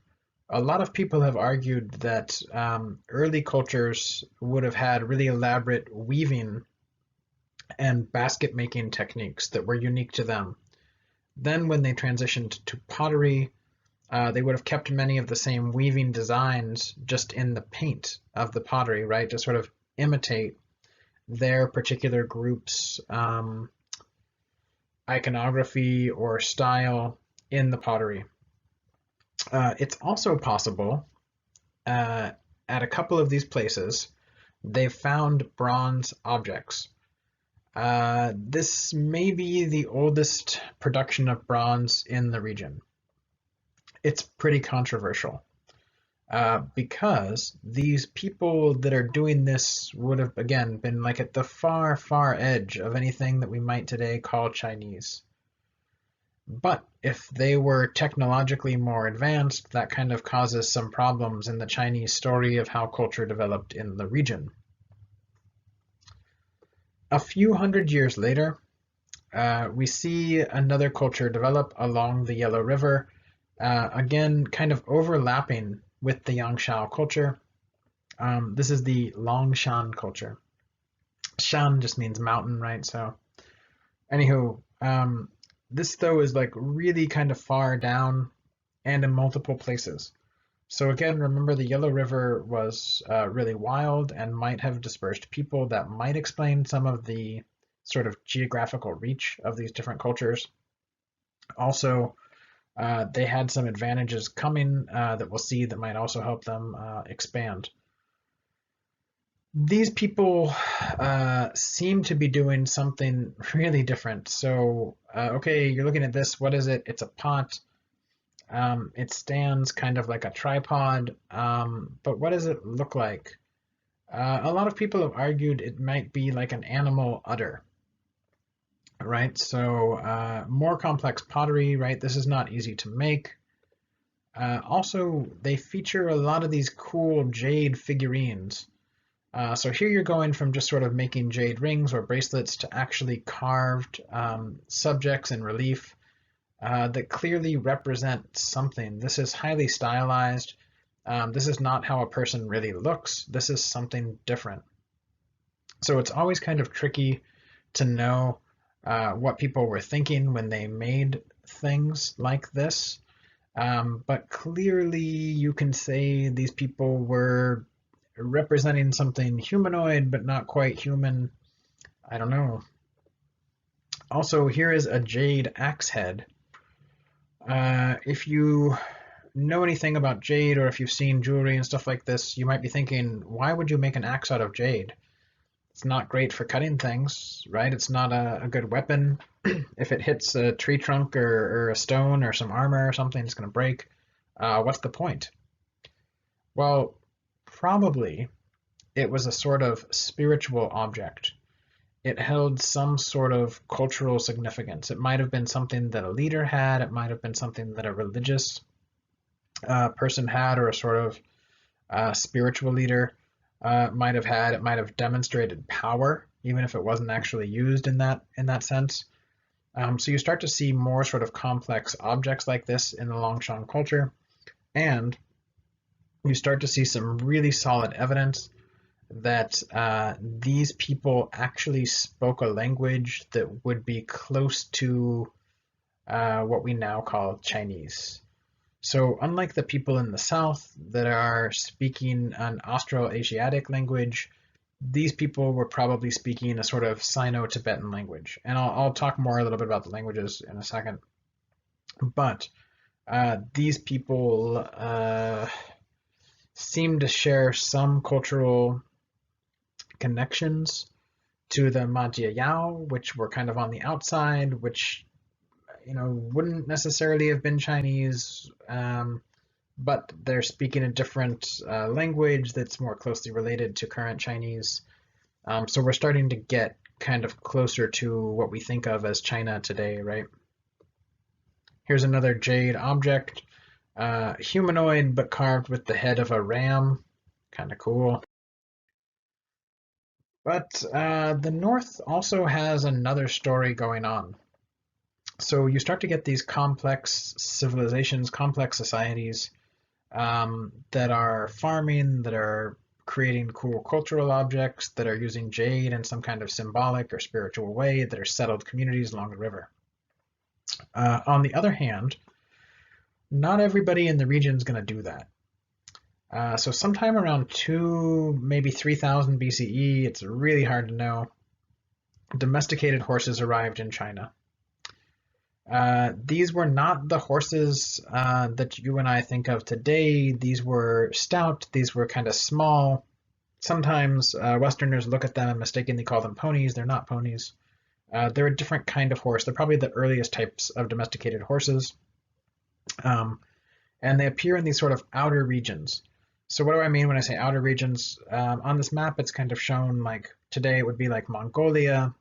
A lot of people have argued that early cultures would have had really elaborate weaving and basket making techniques that were unique to them. Then when they transitioned to pottery, they would have kept many of the same weaving designs just in the paint of the pottery, right? To sort of imitate their particular group's iconography or style in the pottery. It's also possible at a couple of these places, they've found bronze objects. This may be the oldest production of bronze in the region. It's pretty controversial because these people that are doing this would have, again, been like at the far, far edge of anything that we might today call Chinese. But if they were technologically more advanced, that kind of causes some problems in the Chinese story of how culture developed in the region. A few hundred years later, we see another culture develop along the Yellow River, again, kind of overlapping with the Yangshao culture. This is the Longshan culture. Shan just means mountain, right? So, anywho, this though is like really kind of far down and in multiple places. So again, remember the Yellow River was really wild and might have dispersed people. That might explain some of the sort of geographical reach of these different cultures. Also, they had some advantages coming that we'll see that might also help them expand. These people seem to be doing something really different. So, okay, you're looking at this. What is it? It's a pot. It stands kind of like a tripod, but what does it look like? A lot of people have argued it might be like an animal udder, right? So more complex pottery, right? This is not easy to make. Also, they feature a lot of these cool jade figurines. So here you're going from just sort of making jade rings or bracelets to actually carved subjects in relief that clearly represent something. This is highly stylized. This is not how a person really looks. This is something different. So it's always kind of tricky to know what people were thinking when they made things like this. But clearly you can say these people were representing something humanoid, but not quite human. I don't know. Also, here is a jade axe head. If you know anything about jade, or if you've seen jewelry and stuff like this, you might be thinking, why would you make an axe out of jade? It's not great for cutting things, right? It's not a good weapon. If it hits a tree trunk or a stone or some armor or something, it's going to break. What's the point? Well, probably it was a sort of spiritual object. It held some sort of cultural significance. It might have been something that a leader had. It might have been something that a religious person had, or a sort of spiritual leader might have had. It might have demonstrated power, even if it wasn't actually used in that sense. So you start to see more sort of complex objects like this in the Longshan culture, and you start to see some really solid evidence that these people actually spoke a language that would be close to what we now call Chinese. So unlike the people in the south that are speaking an Austroasiatic language, these people were probably speaking a sort of Sino-Tibetan language. And I'll talk more a little bit about the languages in a second. But these people seem to share some cultural connections to the Majiayao, which were kind of on the outside, which wouldn't necessarily have been Chinese, but they're speaking a different language that's more closely related to current Chinese. So we're starting to get kind of closer to what we think of as China today, right? Here's another jade object, humanoid but carved with the head of a ram, kind of cool. But the North also has another story going on. So you start to get these complex civilizations, complex societies that are farming, that are creating cool cultural objects, that are using jade in some kind of symbolic or spiritual way, that are settled communities along the river. On the other hand, not everybody in the region is going to do that. So sometime around 2, maybe 3000 BCE, it's really hard to know, domesticated horses arrived in China. These were not the horses that you and I think of today. These were stout, these were kind of small. Sometimes Westerners look at them and mistakenly call them ponies. They're not ponies. They're a different kind of horse. They're probably the earliest types of domesticated horses. And they appear in these sort of outer regions. So what do I mean when I say outer regions? On this map, it's kind of shown like today it would be like Mongolia,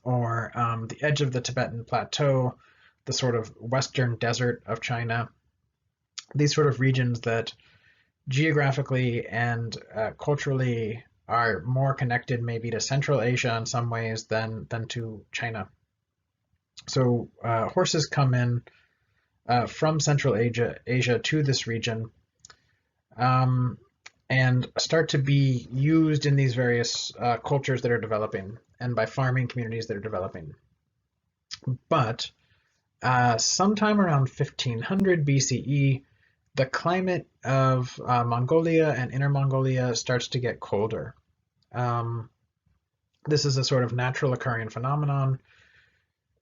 or the edge of the Tibetan Plateau, the sort of western desert of China, these sort of regions that geographically and culturally are more connected maybe to Central Asia in some ways than to China. So horses come in from Central Asia to this region, and start to be used in these various cultures that are developing and by farming communities that are developing. But sometime around 1500 BCE, the climate of Mongolia and Inner Mongolia starts to get colder. This is a sort of natural occurring phenomenon.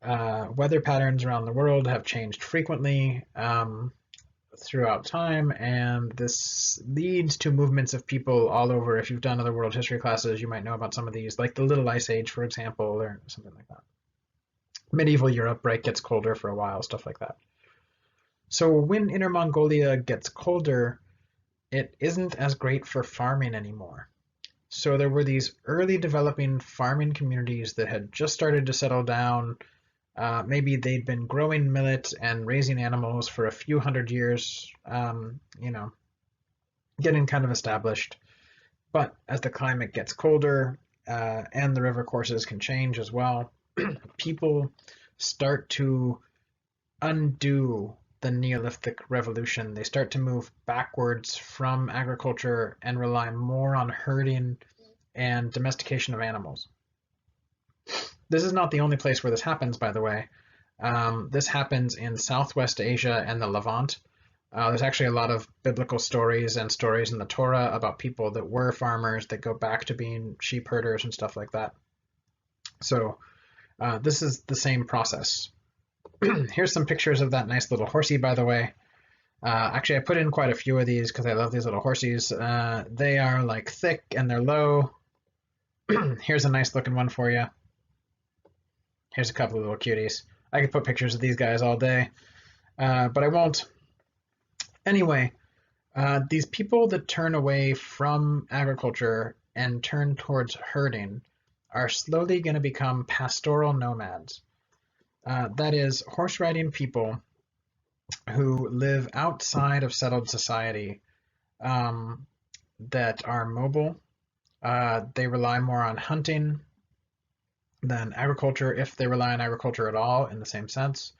Weather patterns around the world have changed frequently throughout time, and this leads to movements of people all over. If you've done other world history classes, you might know about some of these, like the Little Ice Age, for example, or something like that. Medieval Europe, right, gets colder for a while, stuff like that. So when Inner Mongolia gets colder, it isn't as great for farming anymore. So there were these early developing farming communities that had just started to settle down. Maybe they'd been growing millet and raising animals for a few hundred years, getting kind of established. But as the climate gets colder and the river courses can change as well, people start to undo the Neolithic revolution. They start to move backwards from agriculture and rely more on herding and domestication of animals. This is not the only place where this happens, by the way. This happens in Southwest Asia and the Levant. There's actually a lot of biblical stories and stories in the Torah about people that were farmers that go back to being sheep herders and stuff like that. So this is the same process. Here's some pictures of that nice little horsey, by the way. Actually, I put in quite a few of these because I love these little horsies. They are like thick and they're low. Here's a nice looking one for you. Here's a couple of little cuties. I could put pictures of these guys all day, but I won't. Anyway, these people that turn away from agriculture and turn towards herding are slowly going to become pastoral nomads. That is, horse riding people who live outside of settled society that are mobile. They rely more on hunting than agriculture, if they rely on agriculture at all in the same sense.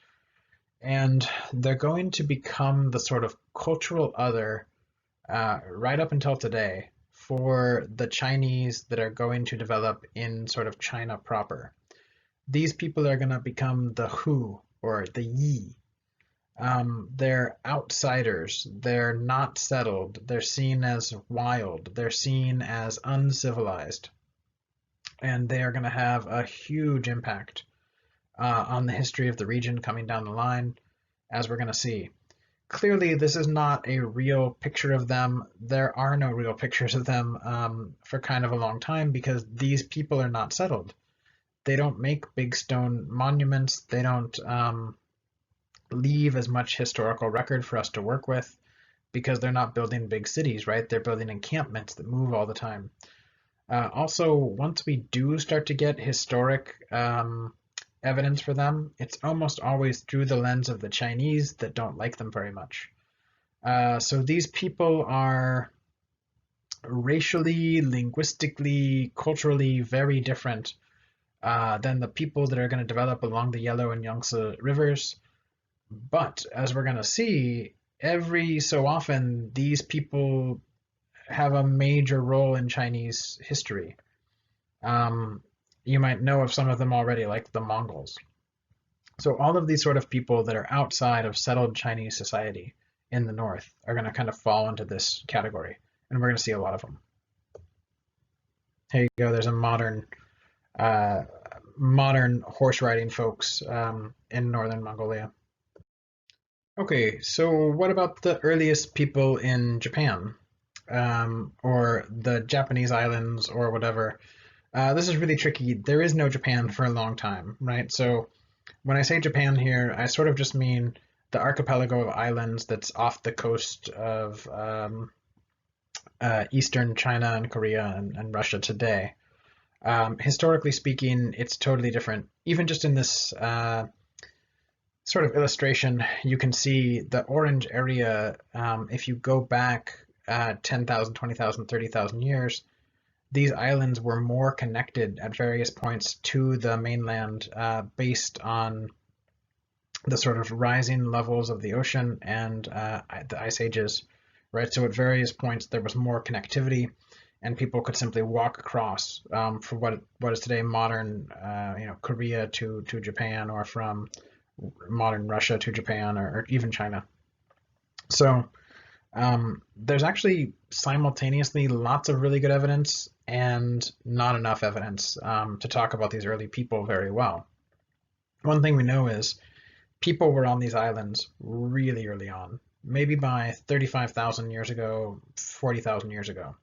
And they're going to become the sort of cultural other right up until today for the Chinese that are going to develop in sort of China proper. These people are going to become the Hu or the Yi. They're outsiders. They're not settled. They're seen as wild. They're seen as uncivilized. And they are going to have a huge impact on the history of the region coming down the line, as we're going to see. Clearly, this is not a real picture of them. There are no real pictures of them for kind of a long time because these people are not settled. They don't make big stone monuments. They don't leave as much historical record for us to work with because they're not building big cities, right? They're building encampments that move all the time. Also, once we do start to get historic evidence for them, it's almost always through the lens of the Chinese that don't like them very much. So these people are racially, linguistically, culturally very different than the people that are going to develop along the Yellow and Yangtze rivers. But as we're going to see, every so often these people have a major role in Chinese history. Um, you might know of some of them already, like the Mongols. So all of these sort of people that are outside of settled Chinese society in the north are going to kind of fall into this category, and we're going to see a lot of them. Here you go. There's a uh, modern horse riding folks in northern Mongolia. Okay, so what about the earliest people in Japan, or the Japanese islands, or whatever? This is really tricky. There is no Japan for a long time, right? So when I say Japan here, I sort of just mean the archipelago of islands that's off the coast of eastern China and Korea and Russia today. Historically speaking, it's totally different. Even just in this sort of illustration, you can see the orange area. If you go back 10,000, 20,000, 30,000 years, these islands were more connected at various points to the mainland based on the sort of rising levels of the ocean and the ice ages, right? So at various points there was more connectivity, and people could simply walk across from what is today modern, Korea to Japan, or from modern Russia to Japan, or even China. So there's actually simultaneously lots of really good evidence and not enough evidence to talk about these early people very well. One thing we know is people were on these islands really early on, maybe by 35,000 years ago, 40,000 years ago.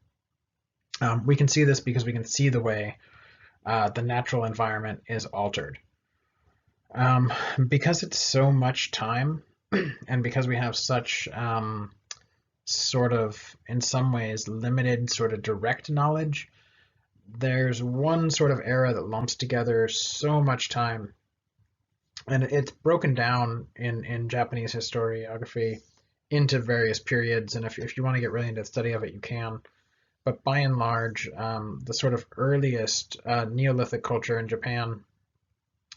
We can see this because we can see the way the natural environment is altered. Because it's so much time, and because we have such sort of, in some ways, limited sort of direct knowledge, there's one sort of era that lumps together so much time, and it's broken down in Japanese historiography into various periods. And if you want to get really into the study of it, you can. But by and large, the sort of earliest Neolithic culture in Japan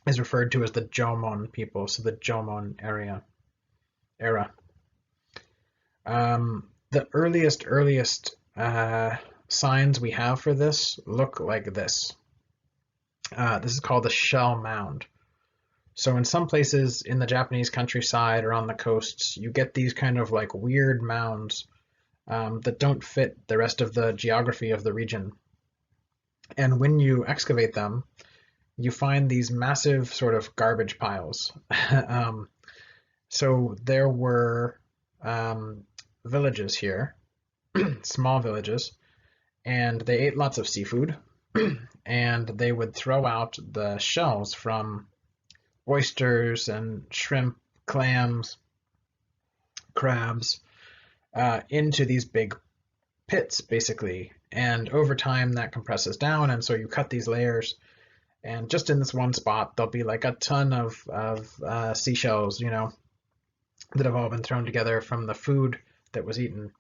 is referred to as the Jomon people, so the Jomon era. The earliest signs we have for this look like this. This is called the shell mound. So in some places in the Japanese countryside or on the coasts, you get these kind of like weird mounds that don't fit the rest of the geography of the region. And when you excavate them, you find these massive sort of garbage piles. So there were villages here, small villages, and they ate lots of seafood, and they would throw out the shells from oysters and shrimp, clams, crabs into these big pits, basically. And over time, that compresses down, and so you cut these layers. And just in this one spot, there'll be like a ton of seashells, that have all been thrown together from the food that was eaten.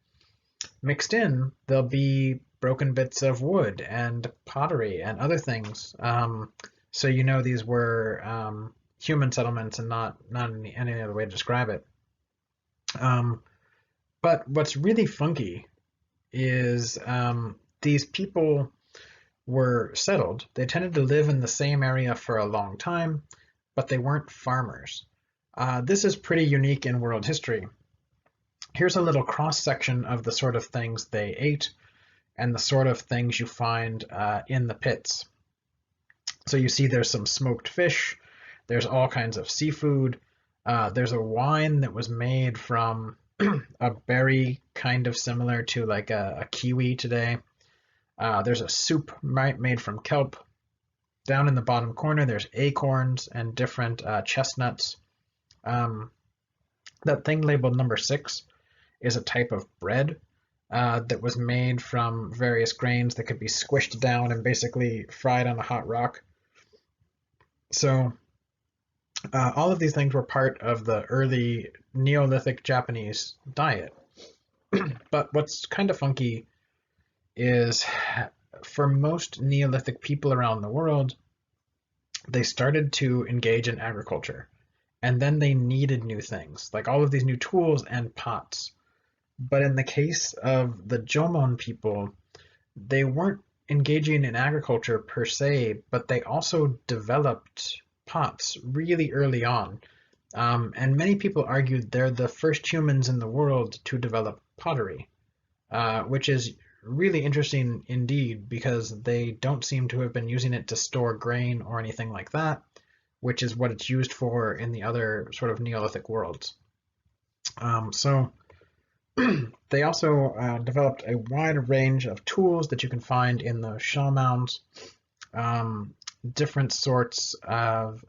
Mixed in, there'll be broken bits of wood and pottery and other things. So these were human settlements and not any other way to describe it. But what's really funky is these people were settled. They tended to live in the same area for a long time, but they weren't farmers. This is pretty unique in world history. Here's a little cross section of the sort of things they ate and the sort of things you find in the pits. So you see there's some smoked fish, there's all kinds of seafood, there's a wine that was made from a berry kind of similar to like a kiwi today. There's a soup made from kelp. Down in the bottom corner, there's acorns and different chestnuts. Um, that thing labeled number 6 is a type of bread that was made from various grains that could be squished down and basically fried on a hot rock. So all of these things were part of the early Neolithic Japanese diet. But what's kind of funky is for most Neolithic people around the world, they started to engage in agriculture. And then they needed new things, like all of these new tools and pots. But in the case of the Jomon people, they weren't engaging in agriculture per se, but they also developed pots really early on. And many people argued they're the first humans in the world to develop pottery, which is really interesting indeed because they don't seem to have been using it to store grain or anything like that, which is what it's used for in the other sort of Neolithic worlds. So they also developed a wide range of tools that you can find in the shell mounds, different sorts of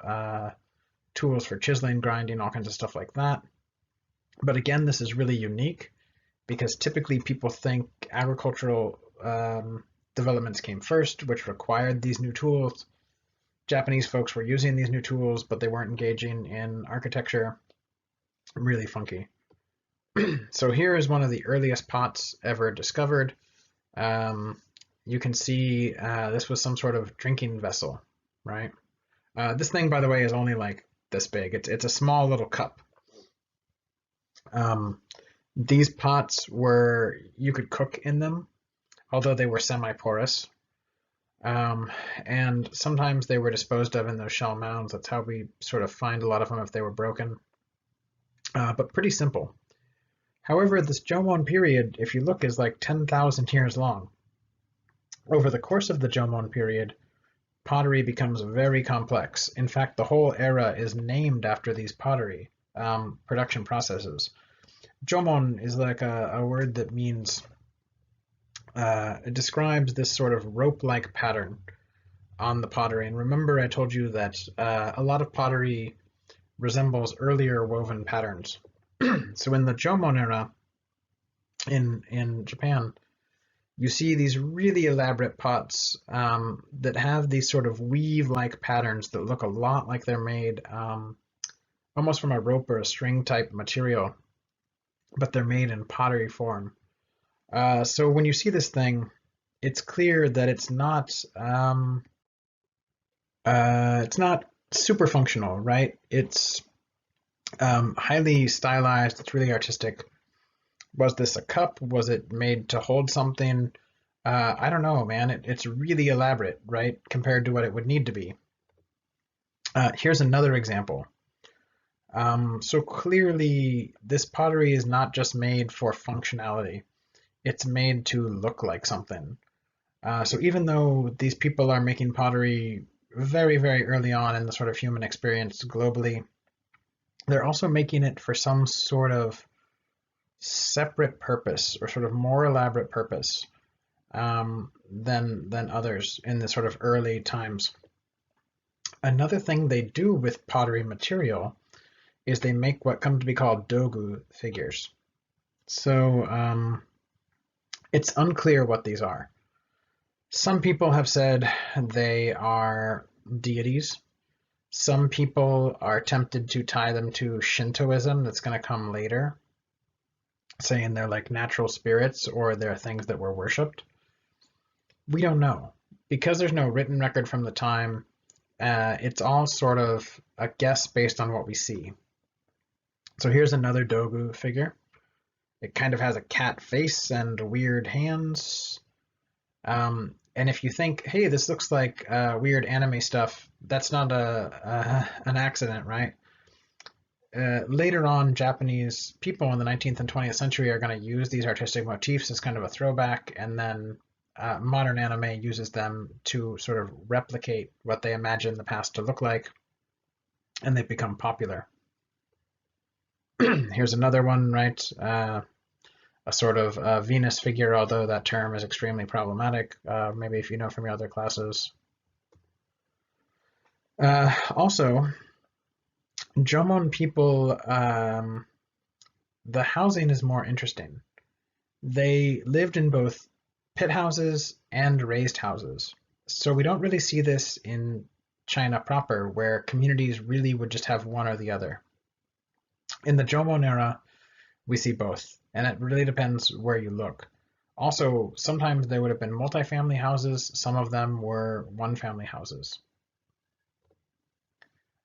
tools for chiseling, grinding, all kinds of stuff like that. But again, this is really unique because typically people think agricultural developments came first, which required these new tools. Japanese folks were using these new tools, but they weren't engaging in architecture. Really funky. So here is one of the earliest pots ever discovered. You can see this was some sort of drinking vessel, right? This thing, by the way, is only like this big. It's a small little cup. These pots you could cook in them, although they were semi-porous. And sometimes they were disposed of in those shell mounds. That's how we sort of find a lot of them if they were broken. But pretty simple. However, this Jomon period, if you look, is like 10,000 years long. Over the course of the Jomon period, pottery becomes very complex. In fact, the whole era is named after these pottery production processes. Jomon is like a word that means, it describes this sort of rope-like pattern on the pottery. And remember I told you that a lot of pottery resembles earlier woven patterns. So in the Jomon era in Japan, you see these really elaborate pots that have these sort of weave-like patterns that look a lot like they're made almost from a rope or a string type material, but they're made in pottery form. So when you see this thing, it's clear that it's not super functional, right? It's highly stylized. It's really artistic. Was this a cup? Was it made to hold something? I don't know, man. It's really elaborate, right? Compared to what it would need to be. Here's another example. So clearly, this pottery is not just made for functionality. It's made to look like something. So even though these people are making pottery very, very early on in the sort of human experience globally, they're also making it for some sort of separate purpose or sort of more elaborate purpose than others in the sort of early times. Another thing they do with pottery material is they make what come to be called dogu figures. So it's unclear what these are. Some people have said they are deities. Some people are tempted to tie them to Shintoism, that's going to come later, saying they're like natural spirits or they're things that were worshipped. We don't know. Because there's no written record from the time, it's all sort of a guess based on what we see. So here's another dogu figure. It kind of has a cat face and weird hands. And if you think, hey, this looks like weird anime stuff, that's not an accident, right? later on, Japanese people in the 19th and 20th century are going to use these artistic motifs as kind of a throwback, and then modern anime uses them to sort of replicate what they imagine the past to look like, and they've become popular. Here's another one, right? A sort of Venus figure, although that term is extremely problematic, maybe if you know from your other classes. Also, Jomon people, the housing is more interesting. They lived in both pit houses and raised houses. So we don't really see this in China proper, where communities really would just have one or the other. In the Jomon era, we see both, and it really depends where you look. Also, sometimes there would have been multi-family houses, some of them were one-family houses.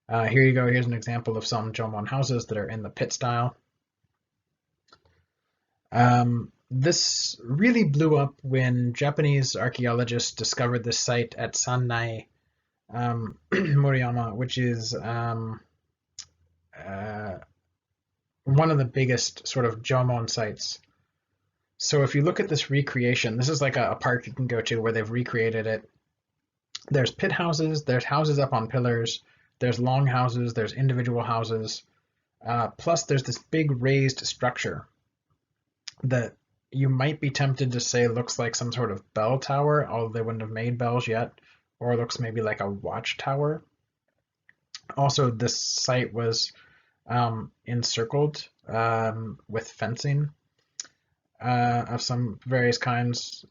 Here you go, here's an example of some Jomon houses that are in the pit style. This really blew up when Japanese archaeologists discovered this site at Sannai, Moriyama, which is one of the biggest sort of Jomon sites. So if you look at this recreation, this is like a park you can go to where they've recreated it. There's pit houses, there's houses up on pillars, there's long houses, there's individual houses, plus there's this big raised structure that you might be tempted to say looks like some sort of bell tower, although they wouldn't have made bells yet, or looks maybe like a watchtower. Also, this site was encircled with fencing of some various kinds,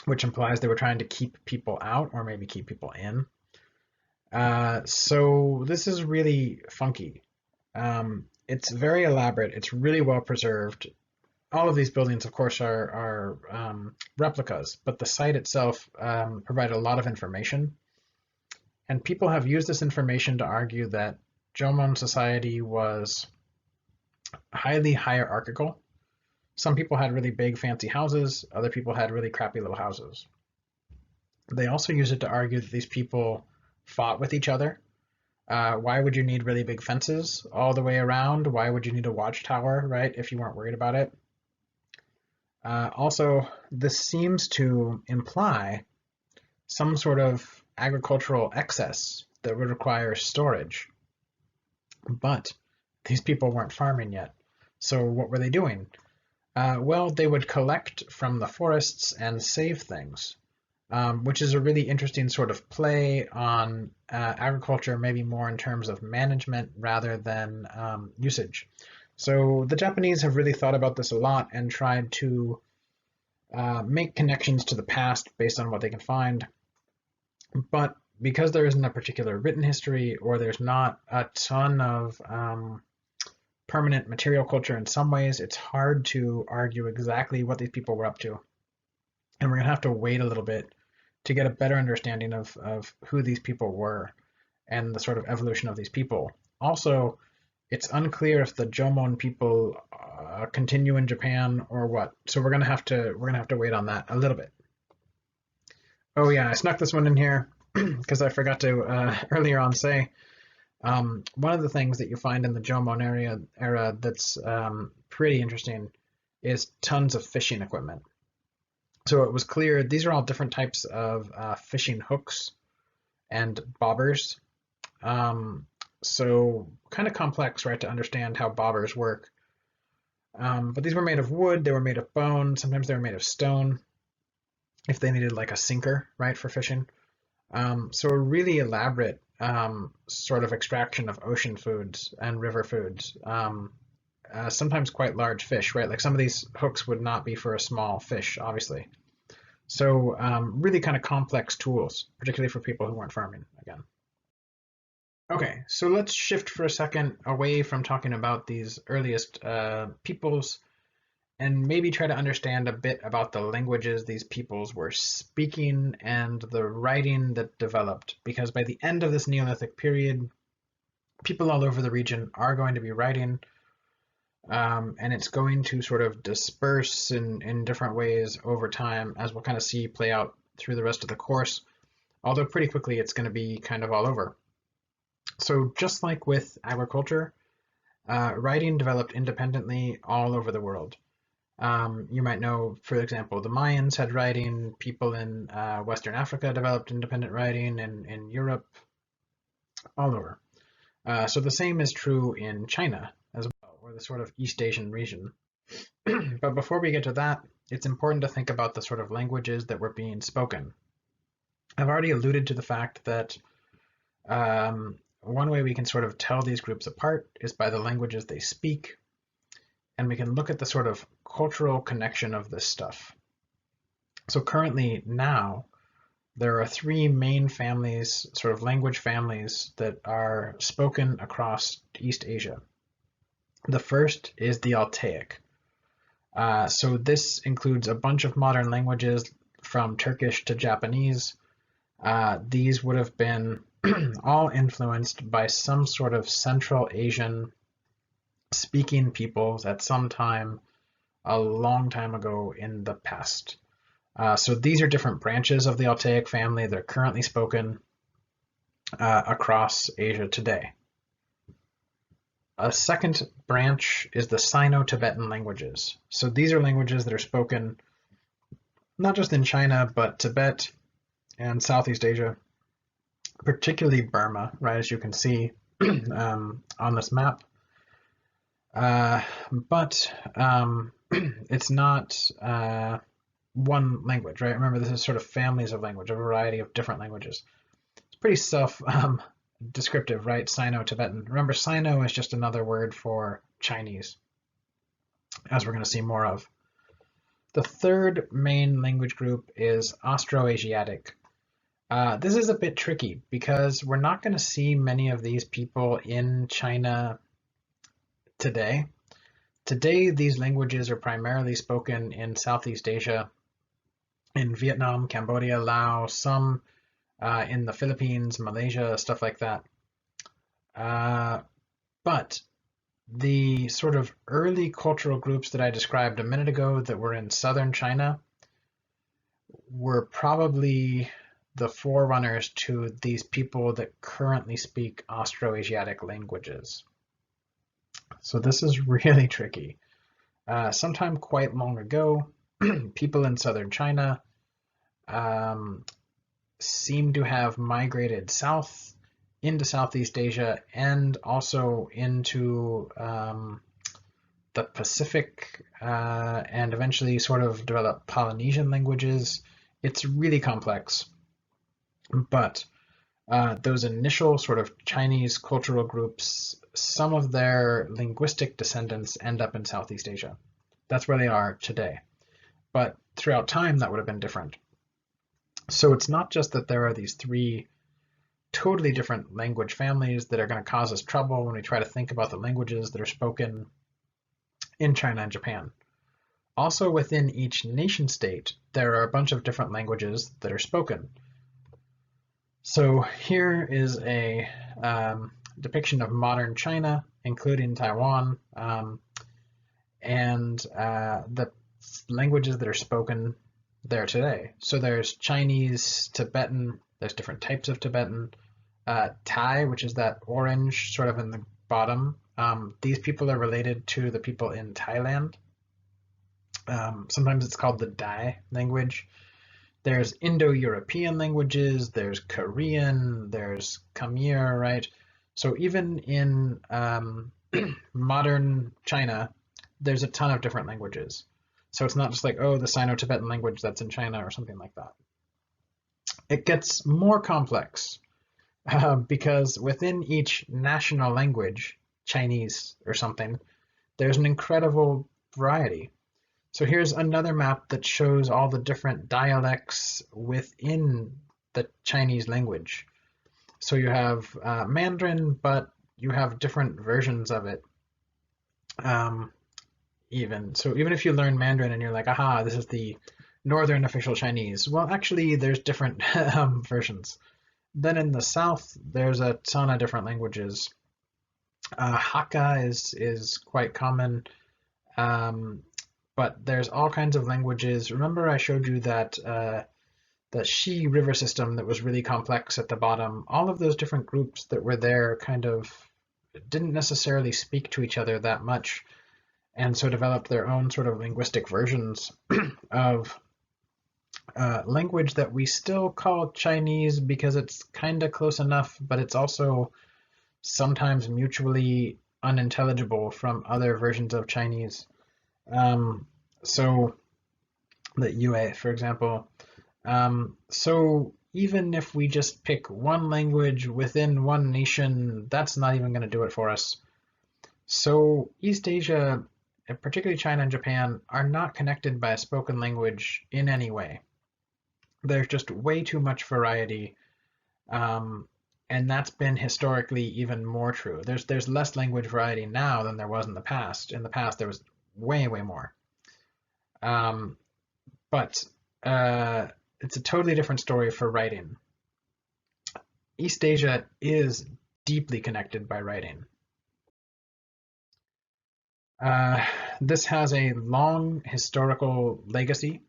which implies they were trying to keep people out or maybe keep people in. So this is really funky. It's very elaborate. It's really well preserved. All of these buildings, of course, are replicas, but the site itself provided a lot of information. And people have used this information to argue that Jomon society was highly hierarchical. Some people had really big fancy houses, other people had really crappy little houses. They also use it to argue that these people fought with each other. Why would you need really big fences all the way around? Why would you need a watchtower, right, if you weren't worried about it? Also, this seems to imply some sort of agricultural excess that would require storage. But these people weren't farming yet. So what were they doing? Well, they would collect from the forests and save things, which is a really interesting sort of play on agriculture, maybe more in terms of management rather than usage. So the Japanese have really thought about this a lot and tried to make connections to the past based on what they can find. But because there isn't a particular written history, or there's not a ton of permanent material culture in some ways, it's hard to argue exactly what these people were up to. And we're going to have to wait a little bit to get a better understanding of who these people were and the sort of evolution of these people. Also, it's unclear if the Jomon people continue in Japan or what. So we're gonna have to wait on that a little bit. Oh yeah, I snuck this one in here because I forgot to earlier on say one of the things that you find in the Jomon era that's pretty interesting is tons of fishing equipment. So it was clear these are all different types of fishing hooks and bobbers. So kind of complex, right, to understand how bobbers work. But these were made of wood, they were made of bone, sometimes they were made of stone if they needed like a sinker, right, for fishing. So a really elaborate sort of extraction of ocean foods and river foods. Sometimes quite large fish, right? Like some of these hooks would not be for a small fish, obviously. So really kind of complex tools, particularly for people who weren't farming, again. Okay, so let's shift for a second away from talking about these earliest peoples and maybe try to understand a bit about the languages these peoples were speaking and the writing that developed. Because by the end of this Neolithic period, people all over the region are going to be writing, and it's going to sort of disperse in different ways over time, as we'll kind of see play out through the rest of the course, although pretty quickly it's going to be kind of all over. So just like with agriculture, writing developed independently all over the world. You might know, for example, the Mayans had writing, people in Western Africa developed independent writing, and in Europe, all over. So the same is true in China as well, or the sort of East Asian region. But before we get to that, it's important to think about the sort of languages that were being spoken. I've already alluded to the fact that one way we can sort of tell these groups apart is by the languages they speak, and we can look at the sort of cultural connection of this stuff. So currently now, there are three main families, sort of language families, that are spoken across East Asia. The first is the Altaic. So this includes a bunch of modern languages from Turkish to Japanese. These would have been all influenced by some sort of Central Asian speaking peoples at some time a long time ago in the past. So these are different branches of the Altaic family that are currently spoken across Asia today. A second branch is the Sino-Tibetan languages. So these are languages that are spoken not just in China, but Tibet and Southeast Asia, particularly Burma, right, as you can see on this map. But it's not one language, right? Remember, this is sort of families of language, a variety of different languages. It's pretty self-descriptive, right? Sino-Tibetan. Remember, Sino is just another word for Chinese, as we're going to see more of. The third main language group is Austroasiatic. This is a bit tricky because we're not going to see many of these people in China today. Today, these languages are primarily spoken in Southeast Asia, in Vietnam, Cambodia, Laos, some in the Philippines, Malaysia, stuff like that. But the sort of early cultural groups that I described a minute ago that were in southern China were probably the forerunners to these people that currently speak Austroasiatic languages. So this is really tricky. Sometime quite long ago, people in southern China seem to have migrated south into Southeast Asia and also into the Pacific and eventually sort of develop Polynesian languages. It's really complex. But those initial sort of Chinese cultural groups, some of their linguistic descendants end up in Southeast Asia. That's where they are today. But throughout time, that would have been different. So it's not just that there are these three totally different language families that are going to cause us trouble when we try to think about the languages that are spoken in China and Japan. Also within each nation state, there are a bunch of different languages that are spoken. So here is a depiction of modern China, including Taiwan, and the languages that are spoken there today. So there's Chinese, Tibetan, there's different types of Tibetan, Thai, which is that orange sort of in the bottom. These people are related to the people in Thailand. Sometimes it's called the Dai language. There's Indo-European languages, there's Korean, there's Khmer, right? So even in modern China, there's a ton of different languages. So it's not just like, oh, the Sino-Tibetan language that's in China or something like that. It gets more complex because within each national language, Chinese or something, there's an incredible variety. So here's another map that shows all the different dialects within the Chinese language. So you have Mandarin, but you have different versions of it. Even if you learn Mandarin and you're like, aha, this is the Northern official Chinese. Well, actually, there's different versions. Then in the South, there's a ton of different languages. Hakka is quite common. But there's all kinds of languages. Remember I showed you that the Shi river system that was really complex at the bottom. All of those different groups that were there kind of didn't necessarily speak to each other that much, and so developed their own sort of linguistic versions of language that we still call Chinese because it's kind of close enough, but it's also sometimes mutually unintelligible from other versions of Chinese. So the Yue, for example. So even if we just pick one language within one nation, that's not even going to do it for us. So East Asia, particularly China and Japan, are not connected by a spoken language in any way. There's just way too much variety, and that's been historically even more true. There's less language variety now than there was in the past. In the past, there was way more. But it's a totally different story for writing. East Asia is deeply connected by writing. This has a long historical legacy.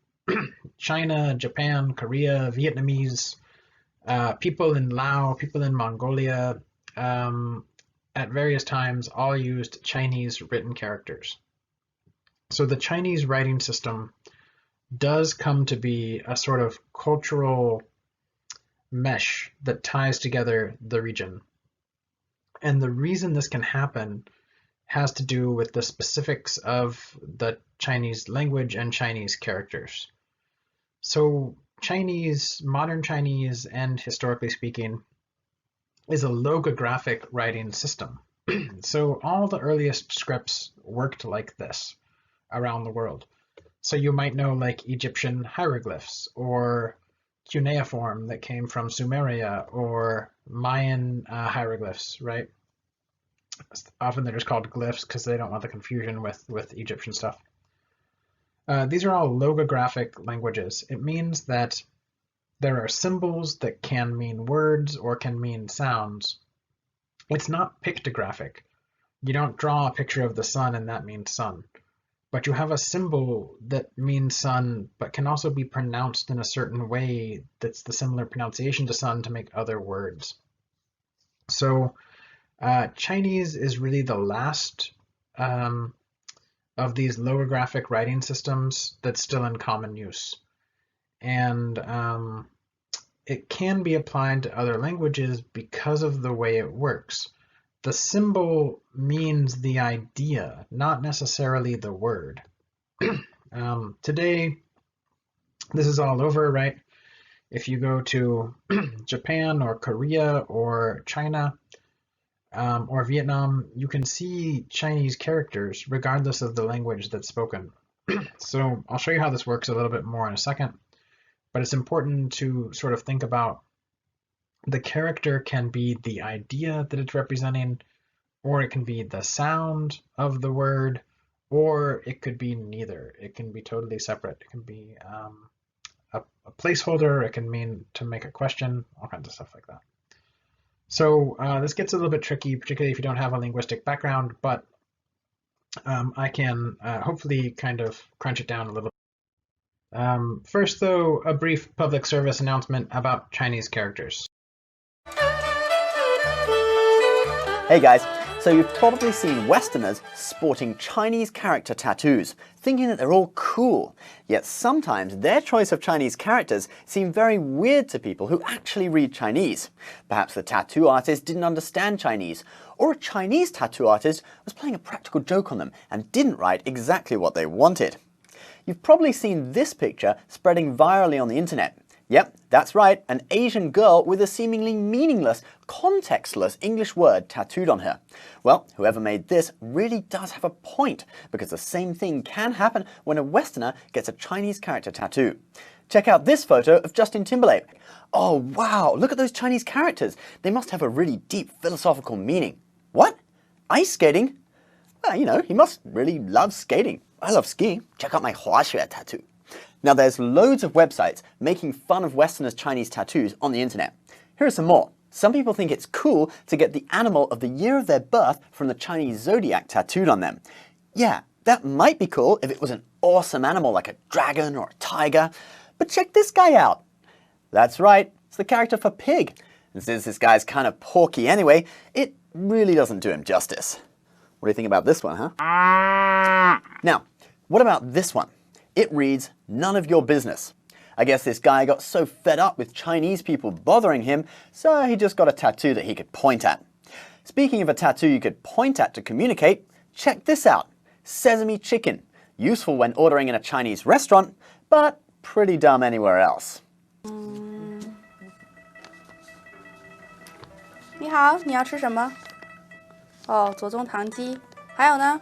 China, Japan, Korea, Vietnamese, people in Laos, people in Mongolia, at various times all used Chinese written characters. So the Chinese writing system does come to be a sort of cultural mesh that ties together the region. And the reason this can happen has to do with the specifics of the Chinese language and Chinese characters. So Chinese, modern Chinese, and historically speaking, is a logographic writing system. So all the earliest scripts worked like this around the world. So you might know like Egyptian hieroglyphs or cuneiform that came from Sumeria, or Mayan hieroglyphs, right? Often they're just called glyphs because they don't want the confusion with Egyptian stuff. These are all logographic languages. It means that there are symbols that can mean words or can mean sounds. It's not pictographic. You don't draw a picture of the sun and that means sun. But you have a symbol that means sun, but can also be pronounced in a certain way that's the similar pronunciation to sun to make other words. So Chinese is really the last of these logographic writing systems that's still in common use. And it can be applied to other languages because of the way it works. The symbol means the idea, not necessarily the word. Today, this is all over, right? If you go to Japan or Korea or China or Vietnam, you can see Chinese characters regardless of the language that's spoken. So I'll show you how this works a little bit more in a second, but it's important to sort of think about the character can be the idea that it's representing, or it can be the sound of the word, or it could be neither. It can be totally separate. It can be a placeholder. It can mean to make a question, all kinds of stuff like that. So this gets a little bit tricky, particularly if you don't have a linguistic background, but I can hopefully kind of crunch it down a little. First, though, a brief public service announcement about Chinese characters. Hey guys, so you've probably seen Westerners sporting Chinese character tattoos, thinking that they're all cool. Yet sometimes their choice of Chinese characters seem very weird to people who actually read Chinese. Perhaps the tattoo artist didn't understand Chinese, or a Chinese tattoo artist was playing a practical joke on them and didn't write exactly what they wanted. You've probably seen this picture spreading virally on the internet. Yep, that's right, an Asian girl with a seemingly meaningless, contextless English word tattooed on her. Well, whoever made this really does have a point, because the same thing can happen when a Westerner gets a Chinese character tattoo. Check out this photo of Justin Timberlake. Oh wow, look at those Chinese characters. They must have a really deep philosophical meaning. What? Ice skating? Well, you know, he must really love skating. I love skiing. Check out my 滑雪 tattoo. Now there's loads of websites making fun of Westerners' Chinese tattoos on the internet. Here are some more. Some people think it's cool to get the animal of the year of their birth from the Chinese zodiac tattooed on them. Yeah, that might be cool if it was an awesome animal like a dragon or a tiger. But check this guy out. That's right, it's the character for pig. And since this guy's kind of porky anyway, it really doesn't do him justice. What do you think about this one, huh? Now, what about this one? It reads, "None of your business." I guess this guy got so fed up with Chinese people bothering him, so he just got a tattoo that he could point at. Speaking of a tattoo you could point at to communicate, check this out. Sesame chicken. Useful when ordering in a Chinese restaurant, but pretty dumb anywhere else. 你好，你要吃什么？哦，左宗棠鸡。还有呢？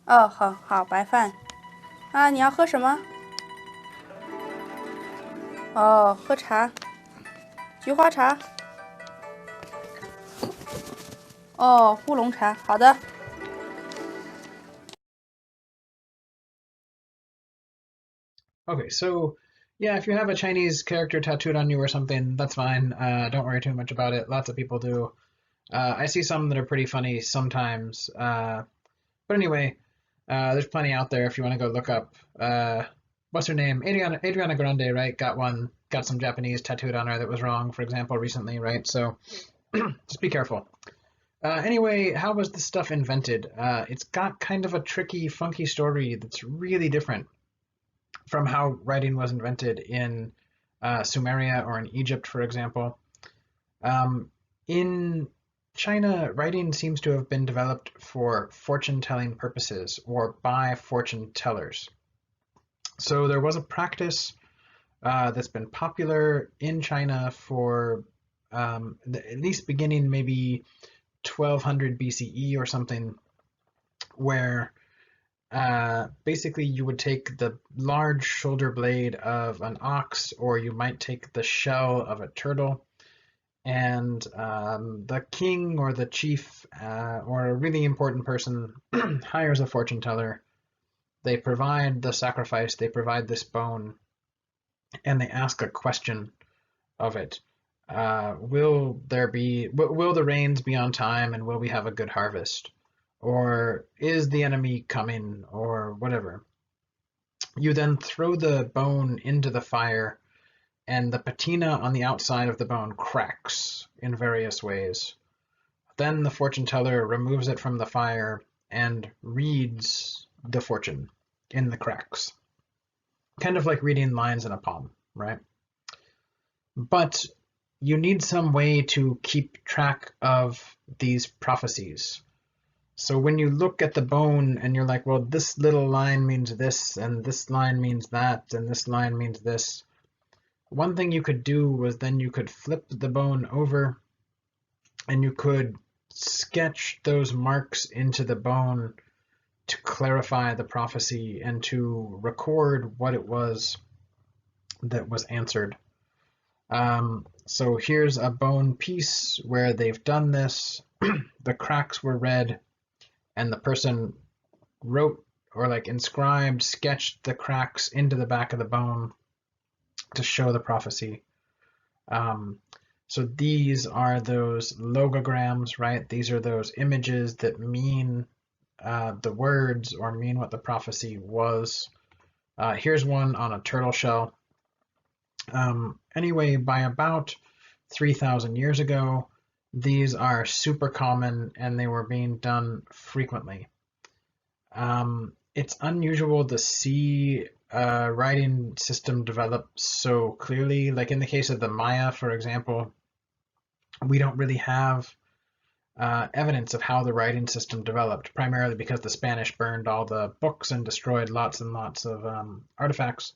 哦，好，白饭。啊，你要喝什么？哦，喝茶。菊花茶。哦，乌龙茶。好的。 Okay, so yeah, if you have a Chinese character tattooed on you or something, that's fine. Don't worry too much about it. Lots of people do. I see some that are pretty funny sometimes. But anyway, there's plenty out there if you want to go look up. What's her name? Adriana Grande, right? Got some Japanese tattooed on her that was wrong, for example, recently, right? So just be careful. Anyway, how was this stuff invented? It's got kind of a tricky, funky story that's really different from how writing was invented in Sumeria or in Egypt, for example. In China, writing seems to have been developed for fortune-telling purposes or by fortune tellers. So there was a practice that's been popular in China for at least beginning maybe 1200 BCE or something, where basically you would take the large shoulder blade of an ox, or you might take the shell of a turtle, and the king or the chief or a really important person hires a fortune teller. They provide the sacrifice, they provide this bone, and they ask a question of it. Will the rains be on time, and will we have a good harvest? Or is the enemy coming, or whatever. You then throw the bone into the fire, and the patina on the outside of the bone cracks in various ways. Then the fortune teller removes it from the fire and reads the fortune in the cracks. Kind of like reading lines in a palm, right? But you need some way to keep track of these prophecies. So when you look at the bone and you're like, well, this little line means this, and this line means that, and this line means this, one thing you could do was then you could flip the bone over and you could sketch those marks into the bone to clarify the prophecy and to record what it was that was answered. So here's a bone piece where they've done this. The cracks were red, and the person wrote or like inscribed, sketched the cracks into the back of the bone to show the prophecy. So these are those logograms, right? These are those images that mean the words or mean what the prophecy was. Here's one on a turtle shell. Anyway, by about 3,000 years ago, these are super common and they were being done frequently. It's unusual to see a writing system develop so clearly. Like in the case of the Maya, for example, we don't really have evidence of how the writing system developed, primarily because the Spanish burned all the books and destroyed lots and lots of artifacts.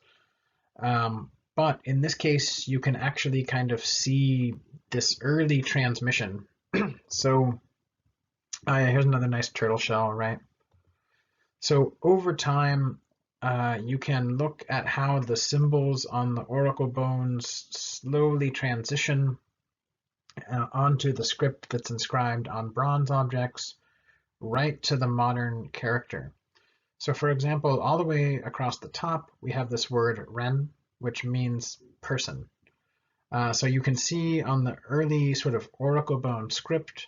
But in this case, you can actually kind of see this early transmission. So here's another nice turtle shell, right? So over time, you can look at how the symbols on the oracle bones slowly transition onto the script that's inscribed on bronze objects, right to the modern character. So for example, all the way across the top, we have this word ren, which means person. So you can see on the early sort of oracle bone script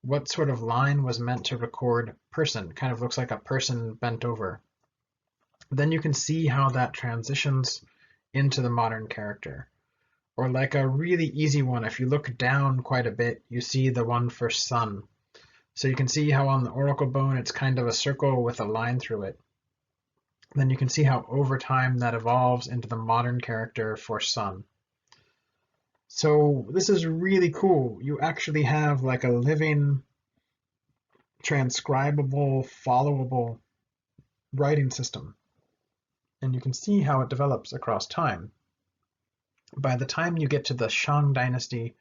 what sort of line was meant to record person. Kind of looks like a person bent over. Then you can see how that transitions into the modern character. Or like a really easy one, if you look down quite a bit, you see the one for sun. So you can see how on the oracle bone it's kind of a circle with a line through it. Then you can see how over time that evolves into the modern character for sun. So this is really cool. You actually have like a living, transcribable, followable writing system. And you can see how it develops across time. By the time you get to the Shang dynasty,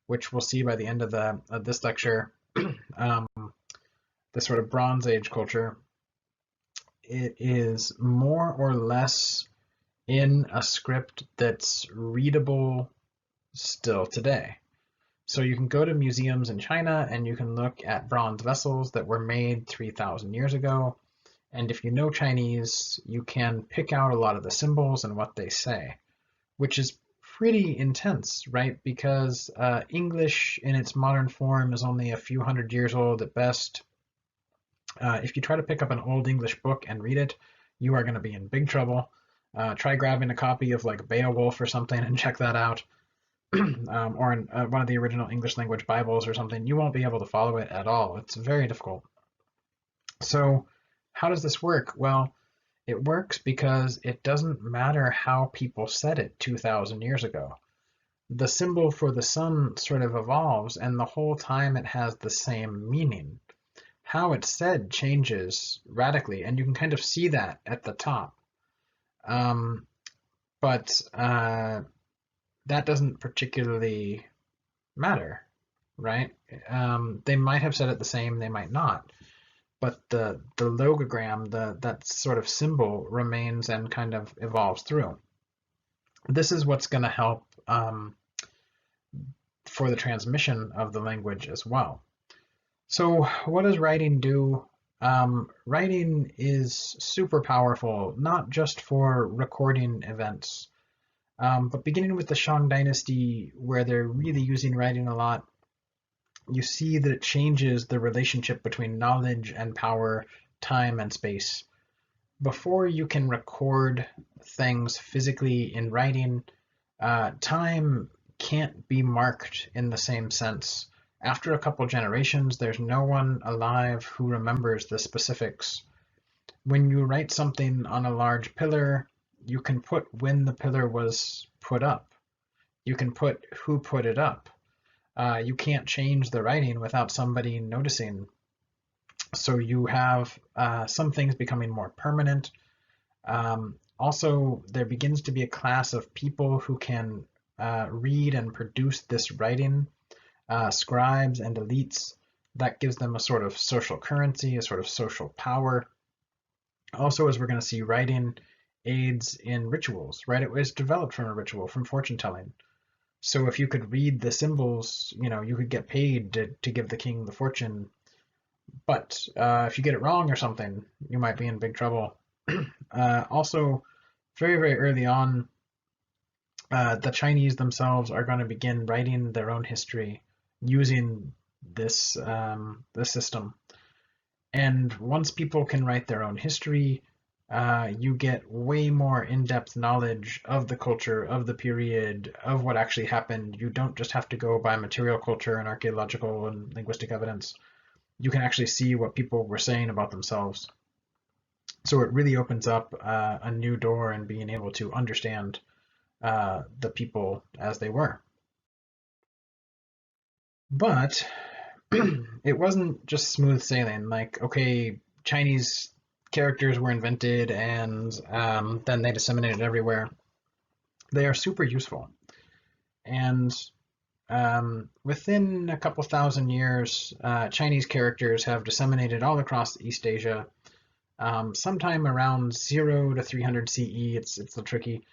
which we'll see by the end of this lecture, the sort of Bronze Age culture, it is more or less in a script that's readable still today. So you can go to museums in China and you can look at bronze vessels that were made 3,000 years ago. And if you know Chinese, you can pick out a lot of the symbols and what they say, which is pretty intense, right? Because English in its modern form is only a few hundred years old at best. If you try to pick up an old English book and read it, you are going to be in big trouble. Try grabbing a copy of like Beowulf or something and check that out. Or in one of the original English language Bibles or something, you won't be able to follow it at all. It's very difficult. So how does this work? Well, it works because it doesn't matter how people said it 2,000 years ago. The symbol for the sun sort of evolves, and the whole time it has the same meaning. How it's said changes radically, and you can kind of see that at the top. But that doesn't particularly matter, right? They might have said it the same, they might not. But the logogram, that sort of symbol remains and kind of evolves through. This is what's going to help for the transmission of the language as well. So what does writing do? Writing is super powerful, not just for recording events, but beginning with the Shang dynasty, where they're really using writing a lot, you see that it changes the relationship between knowledge and power, time and space. Before you can record things physically in writing, time can't be marked in the same sense. After a couple generations, there's no one alive who remembers the specifics. When you write something on a large pillar, you can put when the pillar was put up. You can put who put it up. You can't change the writing without somebody noticing. So you have some things becoming more permanent. Also, there begins to be a class of people who can read and produce this writing, scribes and elites. That gives them a sort of social currency, a sort of social power. Also, as we're going to see, writing aids in rituals, right? It was developed from a ritual, from fortune telling. So if you could read the symbols, you could get paid to give the king the fortune. But if you get it wrong or something, you might be in big trouble. Also, very, very early on, the Chinese themselves are going to begin writing their own history using this system. And once people can write their own history, you get way more in-depth knowledge of the culture, of the period, of what actually happened. You don't just have to go by material culture and archaeological and linguistic evidence. You can actually see what people were saying about themselves. So it really opens up a new door in being able to understand the people as they were. But it wasn't just smooth sailing. Like, okay, Chinese characters were invented and then they disseminated everywhere. They are super useful. And within a couple thousand years, Chinese characters have disseminated all across East Asia. Sometime around 0 to 300 CE, it's a little tricky.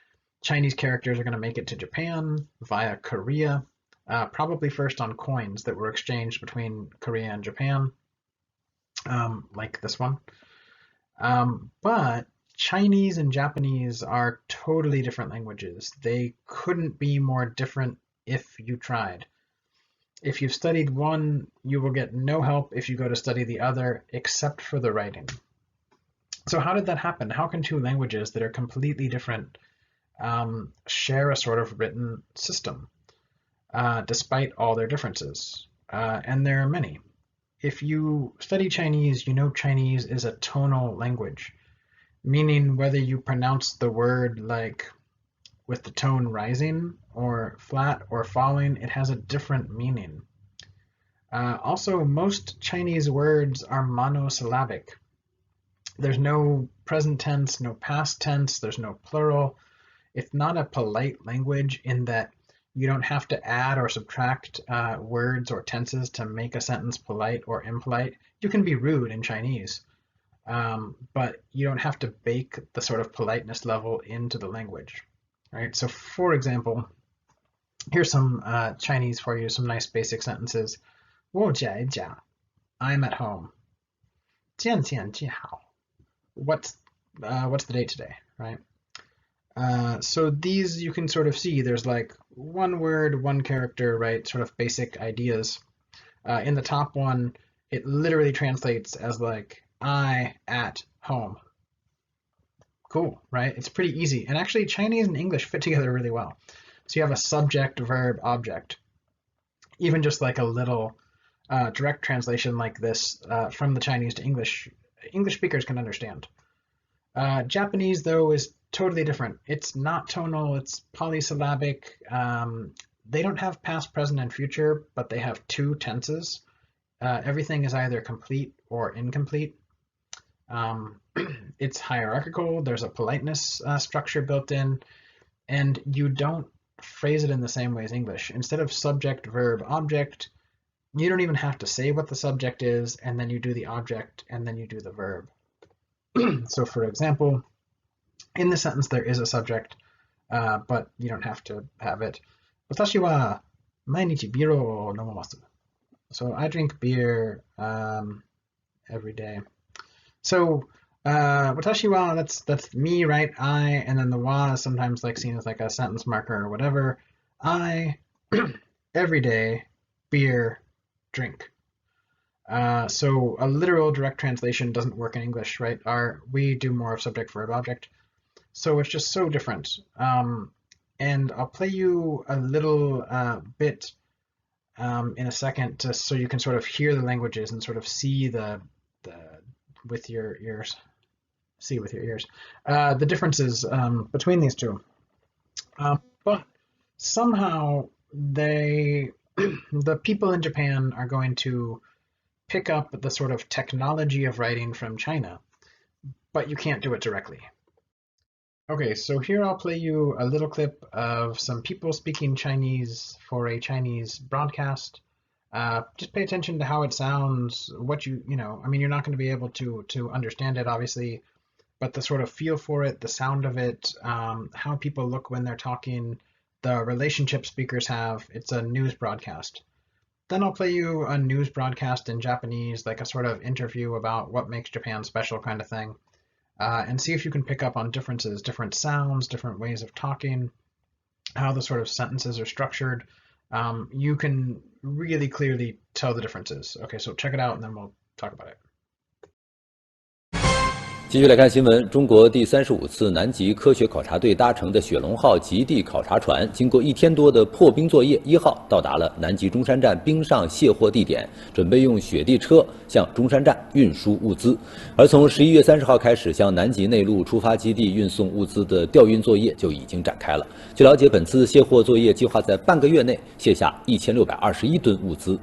Chinese characters are going to make it to Japan via Korea, probably first on coins that were exchanged between Korea and Japan, like this one. But Chinese and Japanese are totally different languages. They couldn't be more different if you tried. If you've studied one, you will get no help if you go to study the other, except for the writing. So how did that happen? How can two languages that are completely different share a sort of written system, despite all their differences. And there are many. If you study Chinese, you know Chinese is a tonal language, meaning whether you pronounce the word like with the tone rising or flat or falling, it has a different meaning. Also, most Chinese words are monosyllabic. There's no present tense, no past tense, there's no plural. It's not a polite language in that you don't have to add or subtract words or tenses to make a sentence polite or impolite. You can be rude in Chinese, but you don't have to bake the sort of politeness level into the language. Right? So for example, here's some Chinese for you, some nice basic sentences. 我在家, I'm at home. 见见记好. What's the date today, right? So these you can sort of see there's like one word, one character, right? Sort of basic ideas. In the top one, it literally translates as like I at home. Cool, right? It's pretty easy. And actually Chinese and English fit together really well. So you have a subject, verb, object. Even just like a little direct translation like this from the Chinese to English, English speakers can understand. Japanese, though, is totally different. It's not tonal, it's polysyllabic. They don't have past, present, and future, but they have two tenses. Everything is either complete or incomplete. It's hierarchical, there's a politeness structure built in, and you don't phrase it in the same way as English. Instead of subject, verb, object, you don't even have to say what the subject is, and then you do the object, and then you do the verb. So for example, in the sentence there is a subject, but you don't have to have it. 私は毎日ビールを飲みます. So I drink beer every day. So 私は, that's me, right? I, and then the wa is sometimes like seen as like a sentence marker or whatever. I every day beer drink. So a literal direct translation doesn't work in English, right? We do more of subject, verb, object. So it's just so different. And I'll play you a little bit in a second so you can sort of hear the languages and sort of see the with your ears. See with your ears the differences between these two. But somehow the people in Japan are going to pick up the sort of technology of writing from China, but you can't do it directly. Okay, so here I'll play you a little clip of some people speaking Chinese for a Chinese broadcast. Just pay attention to how it sounds, what you know, I mean, you're not going to be able to understand it, obviously, but the sort of feel for it, the sound of it, how people look when they're talking, the relationship speakers have. It's a news broadcast. Then I'll play you a news broadcast in Japanese, like a sort of interview about what makes Japan special kind of thing, and see if you can pick up on differences, different sounds, different ways of talking, how the sort of sentences are structured. You can really clearly tell the differences. Okay, so check it out and then we'll talk about it. 继续来看新闻，中国第35次南极科学考察队搭乘的雪龙号极地考察船，经过1天多的破冰作业，1号到达了南极中山站冰上卸货地点，准备用雪地车向中山站运输物资。而从11月30号开始，向南极内陆出发基地运送物资的调运作业就已经展开了。据了解，本次卸货作业计划在半个月内卸下1621吨物资。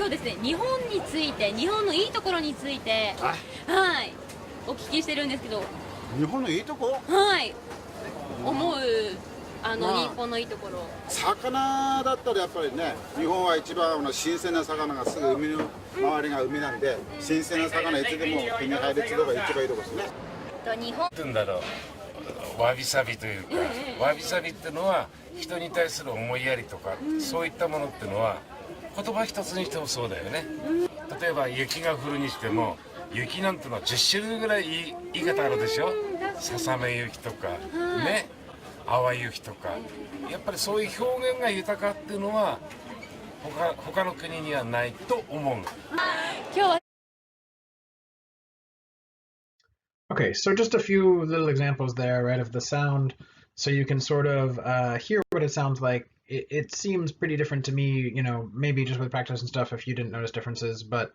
ですね、日本について、日本のいいところについて、はい、お聞きしてるんですけど。日本のいいとこ？はい。思う日本のいいところ。魚だったらやっぱりね、日本は一番新鮮な魚がすぐ海の周りが海なんで、新鮮な魚いつでも手に入るっていうのが一番いいとこですね。日本。なんだろう、わびさびというか、わびさびっていうのは人に対する思いやりとか、そういったものっていうのは。 言葉一つにしてもそうだよね。例えば雪が降るにしても雪なんてのは10種類ぐらい言い方あるでしょ。ささめ雪とかね、淡雪とか、やっぱりそういう表現が豊かっていうのは他の国にはないと思う。今日は Okay, so just a few little examples there, right, of the sound, so you can sort of hear what it sounds like. It seems pretty different to me, maybe just with practice and stuff if you didn't notice differences, but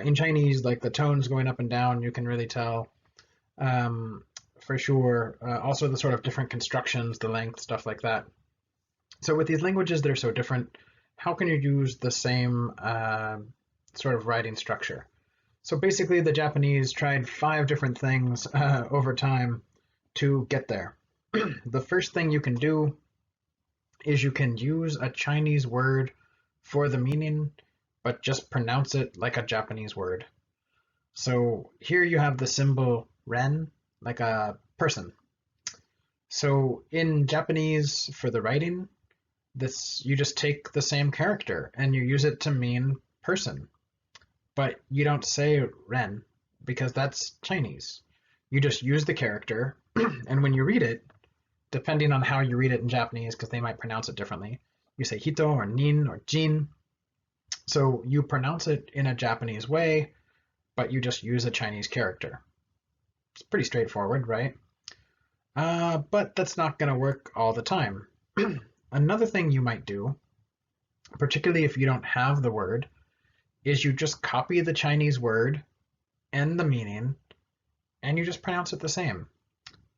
in Chinese, like the tones going up and down, you can really tell for sure. Also the sort of different constructions, the length, stuff like that. So with these languages that are so different, how can you use the same sort of writing structure? So basically, the Japanese tried 5 different things over time to get there. The first thing you can do is you can use a Chinese word for the meaning, but just pronounce it like a Japanese word. So here you have the symbol ren, like a person. So in Japanese, for the writing, you just take the same character and you use it to mean person. But you don't say ren because that's Chinese. You just use the character, and when you read it, depending on how you read it in Japanese, because they might pronounce it differently, you say hito or nin or jin. So you pronounce it in a Japanese way, but you just use a Chinese character. It's pretty straightforward, right? But that's not going to work all the time. Another thing you might do, particularly if you don't have the word, is you just copy the Chinese word and the meaning, and you just pronounce it the same,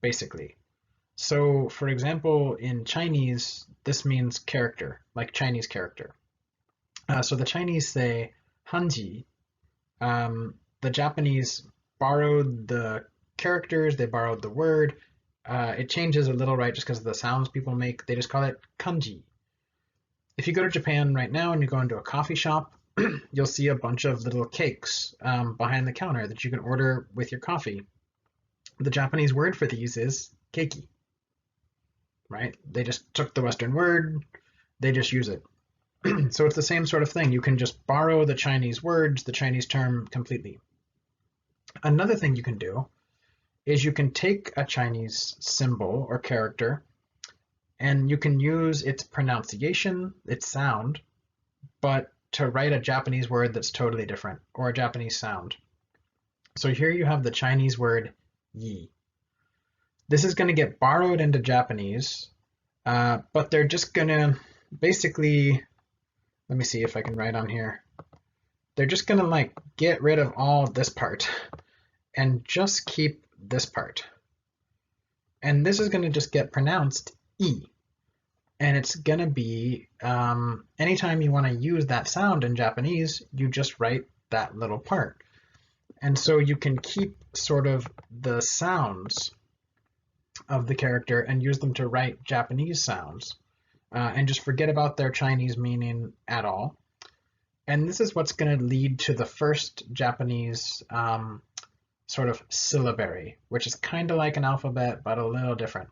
basically. So, for example, in Chinese, this means character, like Chinese character. So the Chinese say hanji. The Japanese borrowed the characters, they borrowed the word. It changes a little, right, just because of the sounds people make. They just call it kanji. If you go to Japan right now and you go into a coffee shop, you'll see a bunch of little cakes behind the counter that you can order with your coffee. The Japanese word for these is keiki, right? They just took the Western word, they just use it. So it's the same sort of thing. You can just borrow the Chinese words, the Chinese term completely. Another thing you can do is you can take a Chinese symbol or character and you can use its pronunciation, its sound, but to write a Japanese word that's totally different, or a Japanese sound. So here you have the Chinese word yi. This is going to get borrowed into Japanese, but they're just going to basically, let me see if I can write on here. They're just going to like get rid of all this part and just keep this part. And this is going to just get pronounced E. And it's going to be, anytime you want to use that sound in Japanese, you just write that little part. And so you can keep sort of the sounds of the character and use them to write Japanese sounds, and just forget about their Chinese meaning at all. And this is what's going to lead to the first Japanese sort of syllabary, which is kind of like an alphabet, but a little different,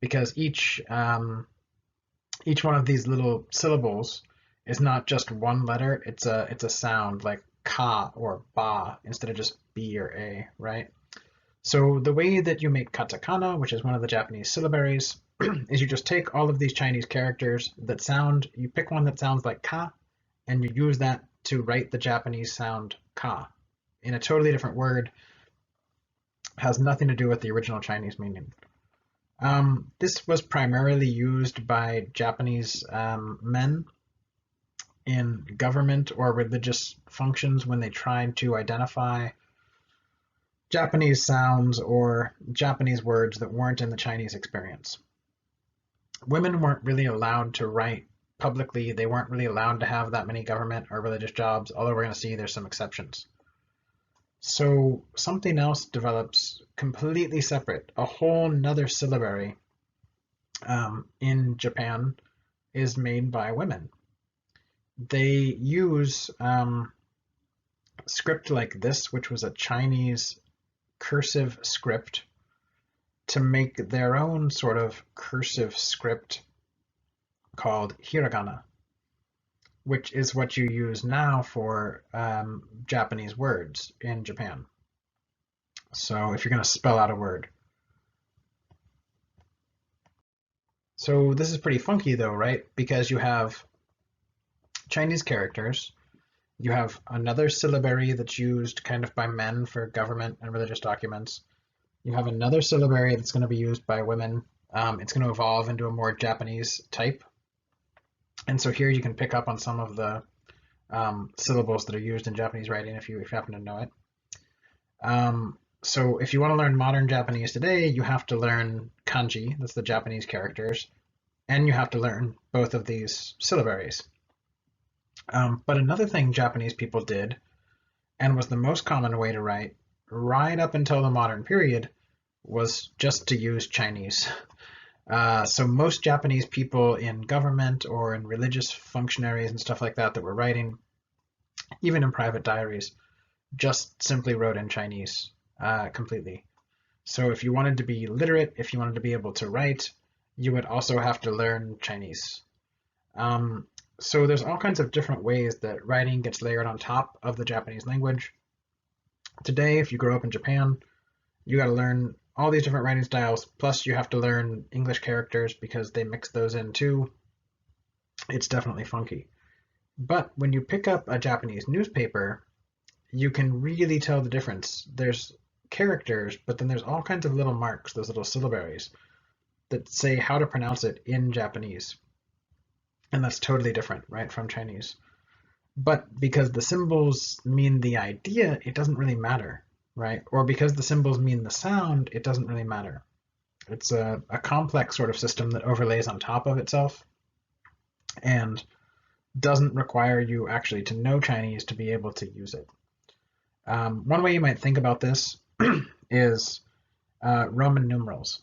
because each one of these little syllables is not just one letter, it's a sound, like ka or ba instead of just b or a, right? So the way that you make katakana, which is one of the Japanese syllabaries, is you just take all of these Chinese characters that sound, you pick one that sounds like ka, and you use that to write the Japanese sound ka in a totally different word. Has nothing to do with the original Chinese meaning. This was primarily used by Japanese men in government or religious functions when they tried to identify Japanese sounds or Japanese words that weren't in the Chinese experience. Women weren't really allowed to write publicly. They weren't really allowed to have that many government or religious jobs, although we're going to see there's some exceptions. So something else develops completely separate. A whole nother syllabary in Japan is made by women. They use script like this, which was a Chinese cursive script, to make their own sort of cursive script called hiragana, which is what you use now for Japanese words in Japan. So if you're going to spell out a word. So this is pretty funky though, right? Because you have Chinese characters, You have another syllabary that's used kind of by men for government and religious documents. You have another syllabary that's going to be used by women. It's going to evolve into a more Japanese type. And so here you can pick up on some of the syllables that are used in Japanese writing if you happen to know it. So if you want to learn modern Japanese today, you have to learn kanji, that's the Japanese characters, and you have to learn both of these syllabaries. But another thing Japanese people did, and was the most common way to write right up until the modern period, was just to use Chinese. So most Japanese people in government or in religious functionaries and stuff like that were writing, even in private diaries, just simply wrote in Chinese completely. So if you wanted to be literate, if you wanted to be able to write, you would also have to learn Chinese. So there's all kinds of different ways that writing gets layered on top of the Japanese language. Today, if you grow up in Japan, you got to learn all these different writing styles, plus you have to learn English characters because they mix those in too. It's definitely funky. But when you pick up a Japanese newspaper, you can really tell the difference. There's characters, but then there's all kinds of little marks, those little syllabaries, that say how to pronounce it in Japanese. And that's totally different, right, from Chinese. But because the symbols mean the idea, it doesn't really matter, right? Or because the symbols mean the sound, it doesn't really matter. It's a complex sort of system that overlays on top of itself and doesn't require you actually to know Chinese to be able to use it. One way you might think about this is Roman numerals.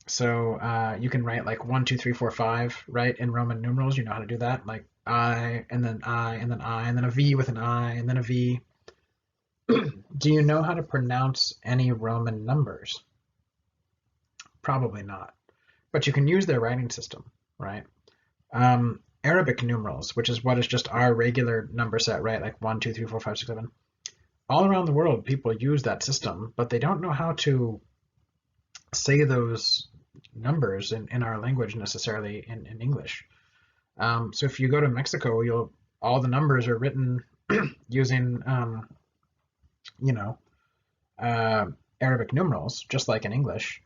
So you can write like 1, 2, 3, 4, 5, right? In Roman numerals, you know how to do that, like I, and then I, and then I, and then a V with an I, and then a V. Do you know how to pronounce any Roman numbers? Probably not, but you can use their writing system, right? Arabic numerals, which is what is just our regular number set, right? Like 1, 2, 3, 4, 5, 6, 7. All around the world, people use that system, but they don't know how to say those numbers in our language necessarily in English. So if you go to Mexico, all the numbers are written using, Arabic numerals, just like in English.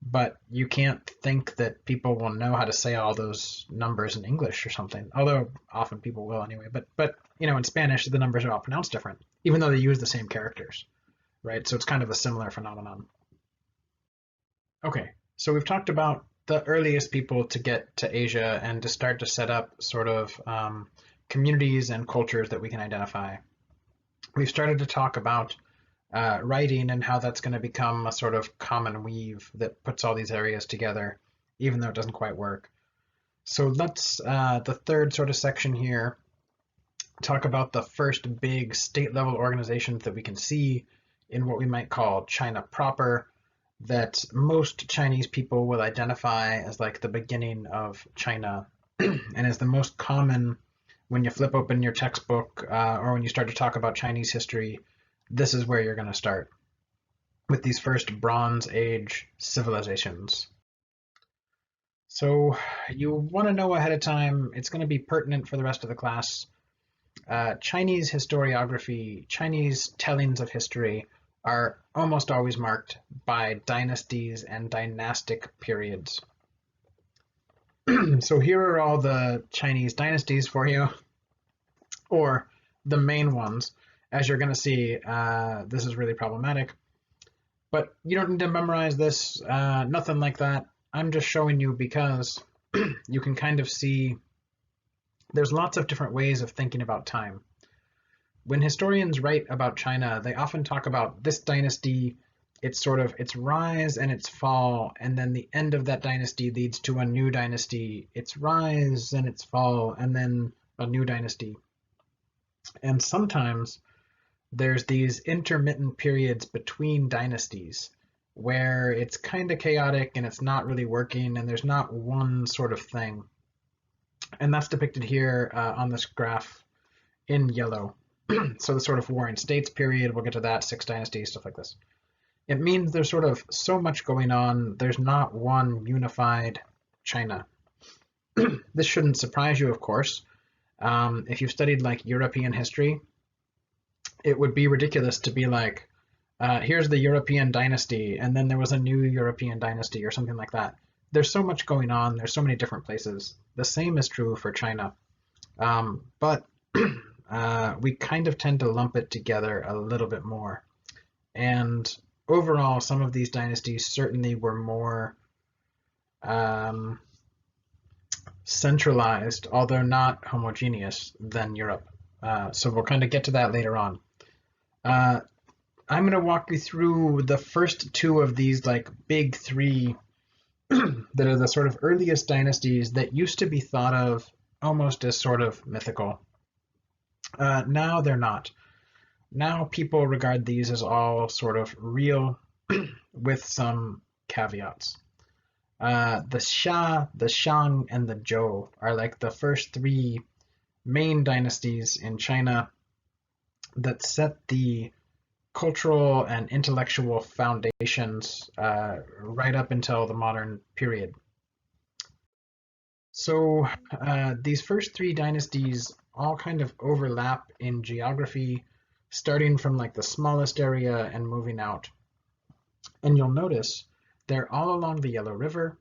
But you can't think that people will know how to say all those numbers in English or something, although often people will anyway. But in Spanish, the numbers are all pronounced different, even though they use the same characters, right? So it's kind of a similar phenomenon. Okay, so we've talked about the earliest people to get to Asia and to start to set up sort of communities and cultures that we can identify. We've started to talk about writing and how that's going to become a sort of common weave that puts all these areas together, even though it doesn't quite work. So let's, the third sort of section here, talk about the first big state-level organizations that we can see in what we might call China proper, that most Chinese people will identify as like the beginning of China and is the most common when you flip open your textbook or when you start to talk about Chinese history. This is where you're going to start with these first Bronze Age civilizations. So you want to know ahead of time, it's going to be pertinent for the rest of the class. Chinese historiography, Chinese tellings of history are almost always marked by dynasties and dynastic periods. So here are all the Chinese dynasties for you, or the main ones. As you're going to see, this is really problematic, but you don't need to memorize this, nothing like that. I'm just showing you because you can kind of see there's lots of different ways of thinking about time. When historians write about China, they often talk about this dynasty, its rise and its fall, and then the end of that dynasty leads to a new dynasty, its rise and its fall, and then a new dynasty. And sometimes there's these intermittent periods between dynasties where it's kind of chaotic and it's not really working and there's not one sort of thing. And that's depicted here on this graph in yellow. So the sort of Warring States period, we'll get to that, 6 dynasties, stuff like this. It means there's sort of so much going on, there's not one unified China. This shouldn't surprise you, of course. If you've studied like European history, it would be ridiculous to be like, here's the European dynasty, and then there was a new European dynasty or something like that. There's so much going on. There's so many different places. The same is true for China. But we kind of tend to lump it together a little bit more. And overall, some of these dynasties certainly were more centralized, although not homogeneous, than Europe. So we'll kind of get to that later on. I'm going to walk you through the first two of these like big three that are the sort of earliest dynasties that used to be thought of almost as sort of mythical. Now they're not. Now people regard these as all sort of real with some caveats. The Xia, the Shang, and the Zhou are like the first three main dynasties in China that set the cultural and intellectual foundations right up until the modern period. So these first three dynasties all kind of overlap in geography, starting from like the smallest area and moving out. And you'll notice they're all along the Yellow River,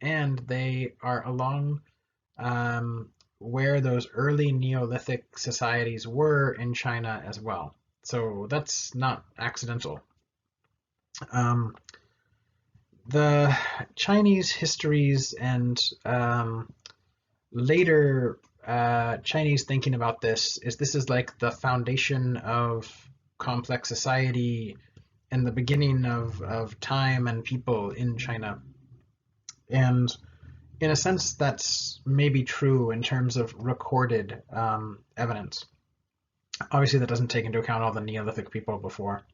and they are along where those early Neolithic societies were in China as well. So that's not accidental. The Chinese histories and later Chinese thinking about this is like the foundation of complex society and the beginning of time and people in China. And in a sense, that's maybe true in terms of recorded evidence. Obviously, that doesn't take into account all the Neolithic people before.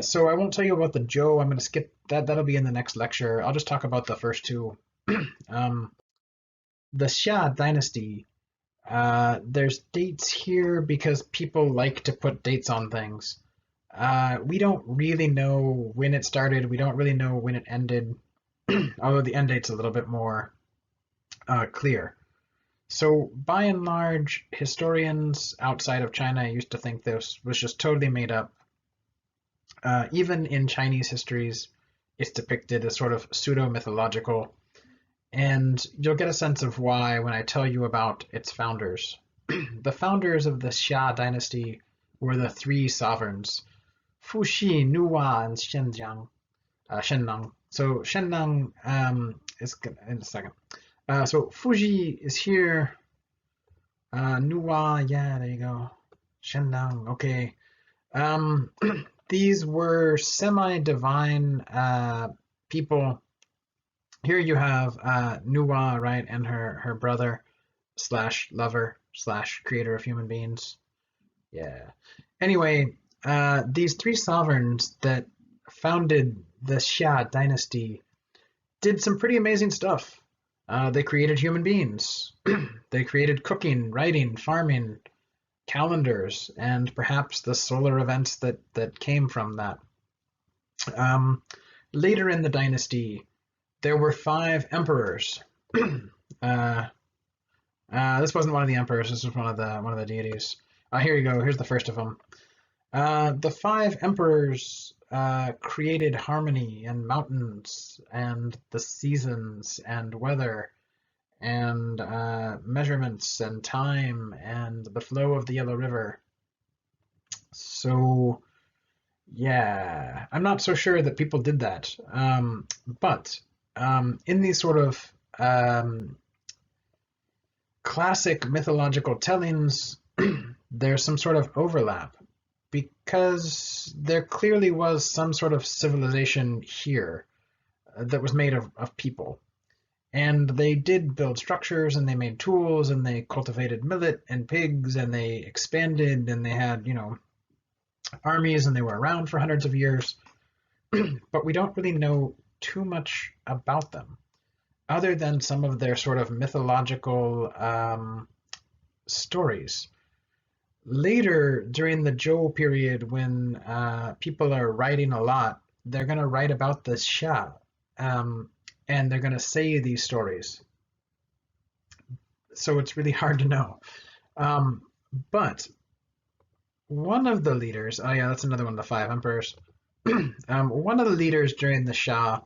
So I won't tell you about the Zhou. I'm going to skip that. That'll be in the next lecture. I'll just talk about the first two. The Xia dynasty, there's dates here because people like to put dates on things. We don't really know when it started. We don't really know when it ended, although the end date's a little bit more clear. So by and large, historians outside of China used to think this was just totally made up. Even in Chinese histories, it's depicted as sort of pseudo-mythological, and you'll get a sense of why when I tell you about its founders. The founders of the Xia dynasty were the three sovereigns, Fuxi, Nuwa, and Shennang. So Shennang is in a second. So Fuji is here. Nuwa, yeah, there you go. Shennang, okay. These were semi-divine people. Here you have Nuwa, right, and her brother slash lover slash creator of human beings. Yeah. Anyway, these three sovereigns that founded the Xia dynasty did some pretty amazing stuff. They created human beings. They created cooking, writing, farming, calendars, and perhaps the solar events that came from that. Later in the dynasty, there were 5 emperors. This wasn't one of the emperors. This was one of the deities. Here you go. Here's the first of them. The 5 emperors created harmony and mountains and the seasons and weather and measurements and time and the flow of the Yellow River. So yeah, I'm not so sure that people did that. But in these sort of classic mythological tellings, there's some sort of overlap, because there clearly was some sort of civilization here that was made of people. And they did build structures, and they made tools, and they cultivated millet and pigs, and they expanded, and they had, armies, and they were around for hundreds of years. But we don't really know too much about them, other than some of their sort of mythological stories. Later, during the Zhou period, when people are writing a lot, they're going to write about the Xia, and they're going to say these stories. so it's really hard to know. But one of the leaders, oh yeah, that's another one of the five emperors. One of the leaders during the Xia,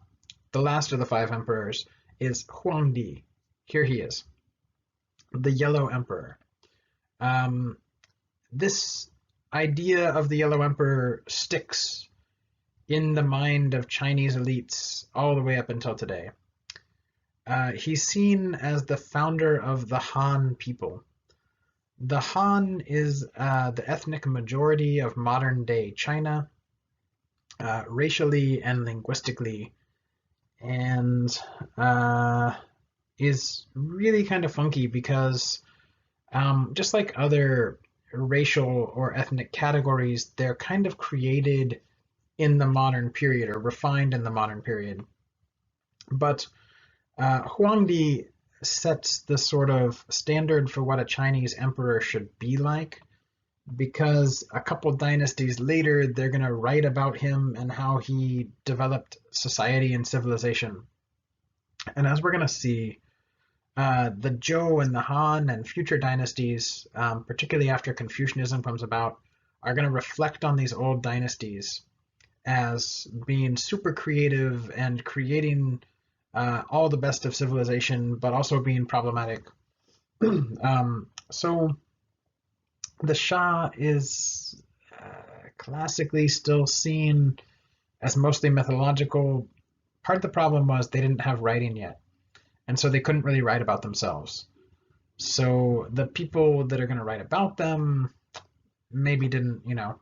the last of the five emperors, is Huangdi. Here he is, the Yellow Emperor. This idea of the Yellow Emperor sticks in the mind of Chinese elites all the way up until today. He's seen as the founder of the Han people. The Han is the ethnic majority of modern-day China, racially and linguistically, and is really kind of funky because just like other racial or ethnic categories, they're kind of created in the modern period or refined in the modern period. But Huangdi sets the sort of standard for what a Chinese emperor should be like, because a couple dynasties later, they're going to write about him and how he developed society and civilization. And as we're going to see, the Zhou and the Han and future dynasties, particularly after Confucianism comes about, are going to reflect on these old dynasties as being super creative and creating all the best of civilization, but also being problematic. So the Shah is classically still seen as mostly mythological. Part of the problem was they didn't have writing yet, and so they couldn't really write about themselves. So the people that are going to write about them maybe didn't, know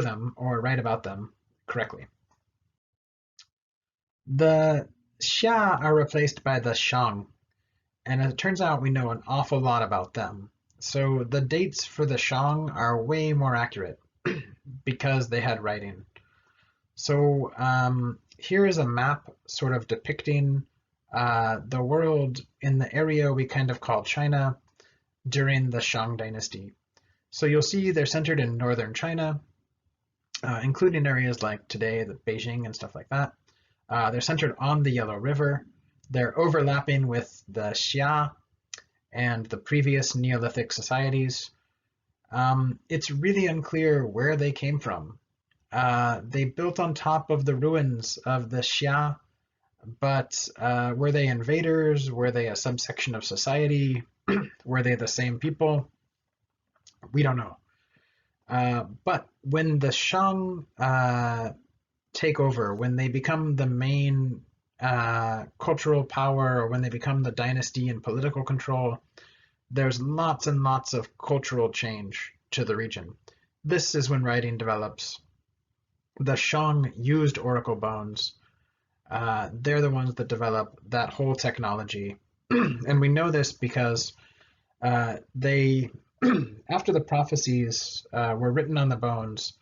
them or write about them correctly. The Xia are replaced by the Shang, and as it turns out, we know an awful lot about them. So the dates for the Shang are way more accurate because they had writing. So here is a map sort of depicting the world in the area we kind of call China during the Shang dynasty. So you'll see they're centered in northern China, including areas like today, the Beijing and stuff like that. They're centered on the Yellow River. They're overlapping with the Xia and the previous Neolithic societies. It's really unclear where they came from. They built on top of the ruins of the Xia, but were they invaders? Were they a subsection of society? Were they the same people? We don't know. But when the Shang take over, when they become the main cultural power, or when they become the dynasty and political control, there's lots and lots of cultural change to the region. This is when writing develops. The Shang used oracle bones. They're the ones that develop that whole technology. And we know this because they, after the prophecies were written on the bones,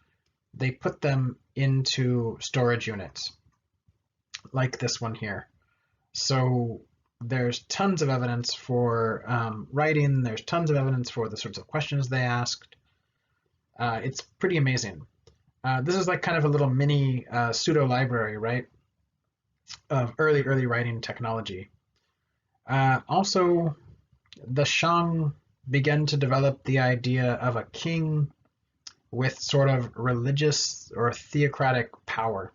they put them into storage units, like this one here. So there's tons of evidence for writing. There's tons of evidence for the sorts of questions they asked. It's pretty amazing. This is like kind of a little mini pseudo-library, right, of early writing technology. Also, the Shang began to develop the idea of a king with sort of religious or theocratic power.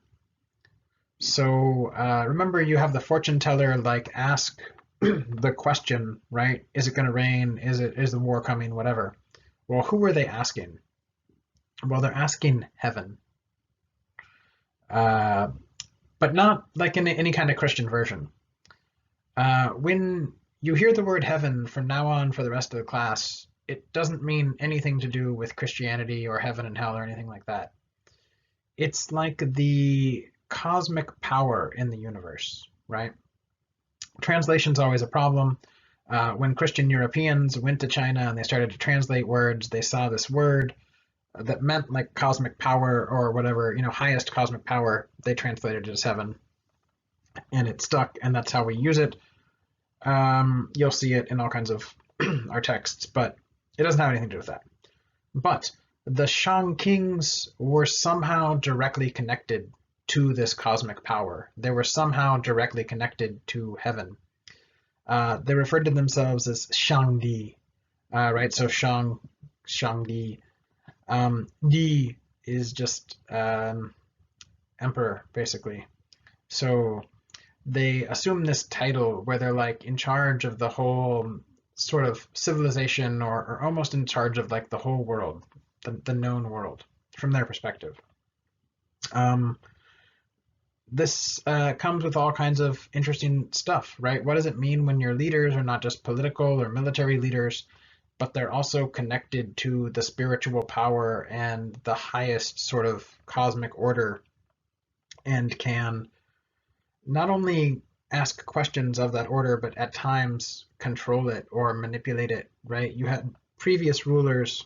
So remember, you have the fortune teller like ask the question, right? Is it going to rain? Is the war coming? Whatever. Well, who are they asking? Well, they're asking heaven, but not like in any kind of Christian version. When you hear the word heaven from now on for the rest of the class, it doesn't mean anything to do with Christianity or heaven and hell or anything like that. It's like the cosmic power in the universe, right? Translation's always a problem. When Christian Europeans went to China and they started to translate words, they saw this word that meant like cosmic power or whatever, highest cosmic power. They translated it as heaven, and it stuck, and that's how we use it. You'll see it in all kinds of our texts, but it doesn't have anything to do with that. But the Shang kings were somehow directly connected to this cosmic power. They were somehow directly connected to heaven. They referred to themselves as Shangdi, right? So Shangdi. Di is just emperor, basically. So they assume this title where they're like in charge of the whole sort of civilization, or almost in charge of like the whole world, the known world from their perspective. This comes with all kinds of interesting stuff, right? What does it mean when your leaders are not just political or military leaders, but they're also connected to the spiritual power and the highest sort of cosmic order, and can not only ask questions of that order, but at times control it or manipulate it, right? You had previous rulers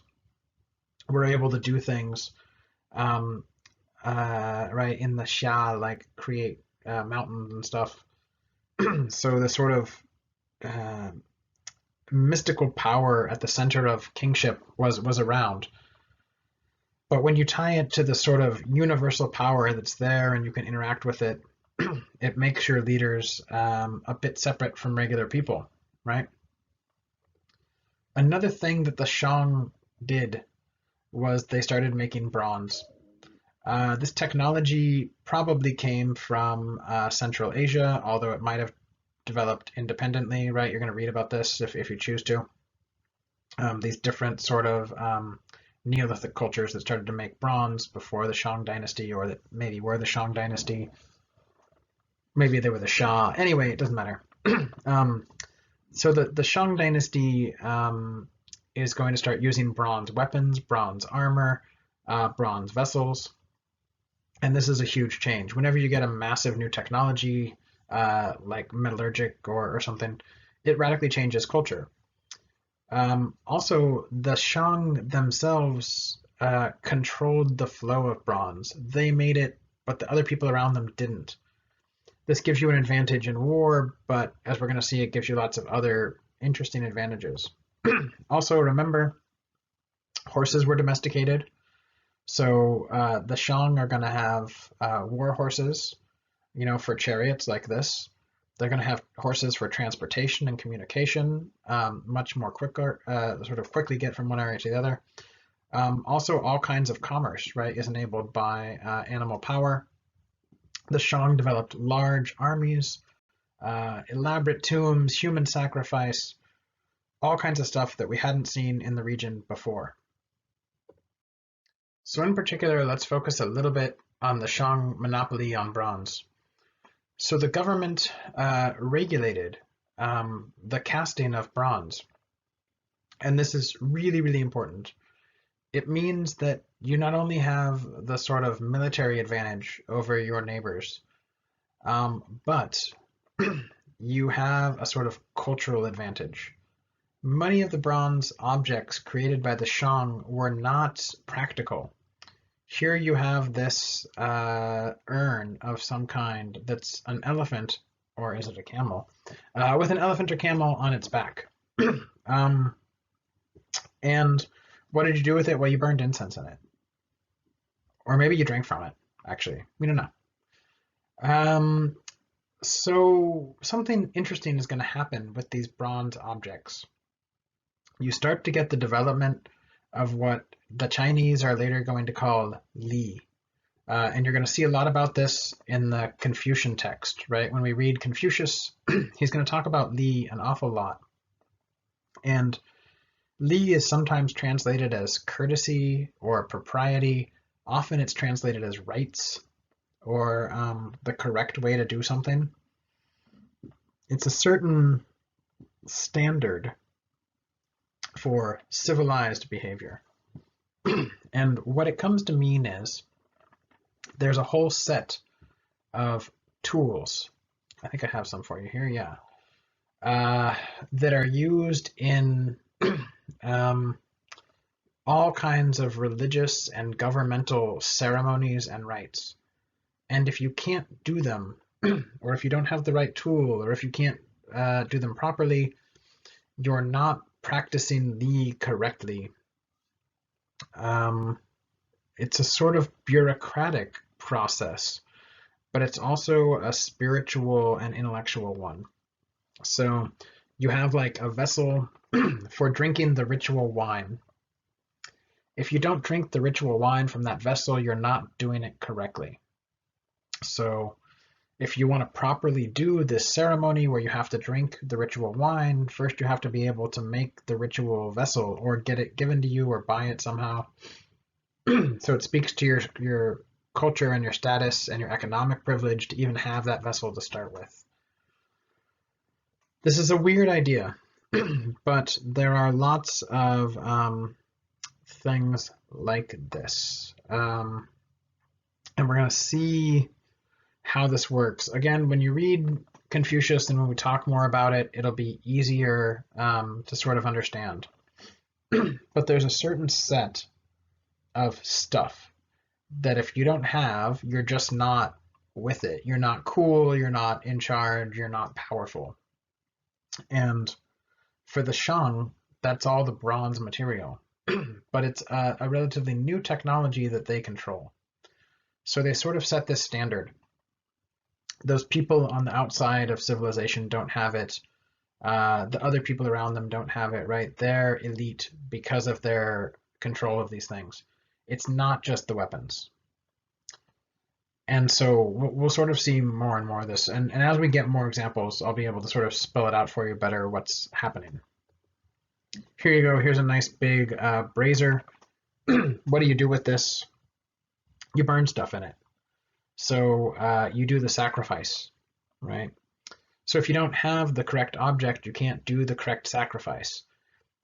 were able to do things, right, in the Xia, like create mountains and stuff. So the sort of uh, mystical power at the center of kingship was around. But when you tie it to the sort of universal power that's there and you can interact with it, it makes your leaders a bit separate from regular people, right? Another thing that the Shang did was they started making bronze. This technology probably came from Central Asia, although it might have developed independently, right? You're going to read about this if you choose to. These different sort of Neolithic cultures that started to make bronze before the Shang dynasty, or that maybe were the Shang dynasty. Maybe they were the Shah. Anyway, it doesn't matter. So the Shang dynasty is going to start using bronze weapons, bronze armor, bronze vessels. And this is a huge change. Whenever you get a massive new technology, like metallurgic or something, it radically changes culture. Also, the Shang themselves controlled the flow of bronze. They made it, but the other people around them didn't. This gives you an advantage in war, but as we're going to see, it gives you lots of other interesting advantages. Also, remember, horses were domesticated. So the Shang are going to have war horses, you know, for chariots like this. They're going to have horses for transportation and communication, much more quicker, sort of quickly get from one area to the other. Also, all kinds of commerce, right, is enabled by animal power. The Shang developed large armies, elaborate tombs, human sacrifice, all kinds of stuff that we hadn't seen in the region before. So in particular, let's focus a little bit on the Shang monopoly on bronze. So the government regulated the casting of bronze. And this is really, really important. It means that you not only have the sort of military advantage over your neighbors, but you have a sort of cultural advantage. Many of the bronze objects created by the Shang were not practical. Here you have this urn of some kind that's an elephant, or is it a camel, with an elephant or camel on its back. And what did you do with it? Well, you burned incense in it. Or maybe you drank from it, actually. We don't know. So something interesting is going to happen with these bronze objects. You start to get the development of what the Chinese are later going to call Li. And you're going to see a lot about this in the Confucian text, right? When we read Confucius, he's going to talk about Li an awful lot. And Li is sometimes translated as courtesy or propriety. Often it's translated as rights, or the correct way to do something. It's a certain standard for civilized behavior. And what it comes to mean is there's a whole set of tools. I think I have some for you here, yeah. That are used in all kinds of religious and governmental ceremonies and rites. And if you can't do them, or if you don't have the right tool, or if you can't do them properly, you're not practicing Li correctly. It's a sort of bureaucratic process, but it's also a spiritual and intellectual one. So you have like a vessel for drinking the ritual wine. If you don't drink the ritual wine from that vessel, you're not doing it correctly. So if you want to properly do this ceremony where you have to drink the ritual wine, first you have to be able to make the ritual vessel or get it given to you or buy it somehow. So it speaks to your culture and your status and your economic privilege to even have that vessel to start with. This is a weird idea, but there are lots of things like this. And we're going to see how this works. Again, when you read Confucius and when we talk more about it, it'll be easier to sort of understand. But there's a certain set of stuff that if you don't have, you're just not with it. You're not cool, you're not in charge, you're not powerful. And for the Shang, that's all the bronze material. But it's a relatively new technology that they control. So they sort of set this standard. Those people on the outside of civilization don't have it. The other people around them don't have it, right? They're elite because of their control of these things. It's not just the weapons. And so we'll sort of see more and more of this. And as we get more examples, I'll be able to sort of spell it out for you better what's happening. Here you go. Here's a nice big brazier. What do you do with this? You burn stuff in it. So you do the sacrifice, right? So if you don't have the correct object, you can't do the correct sacrifice.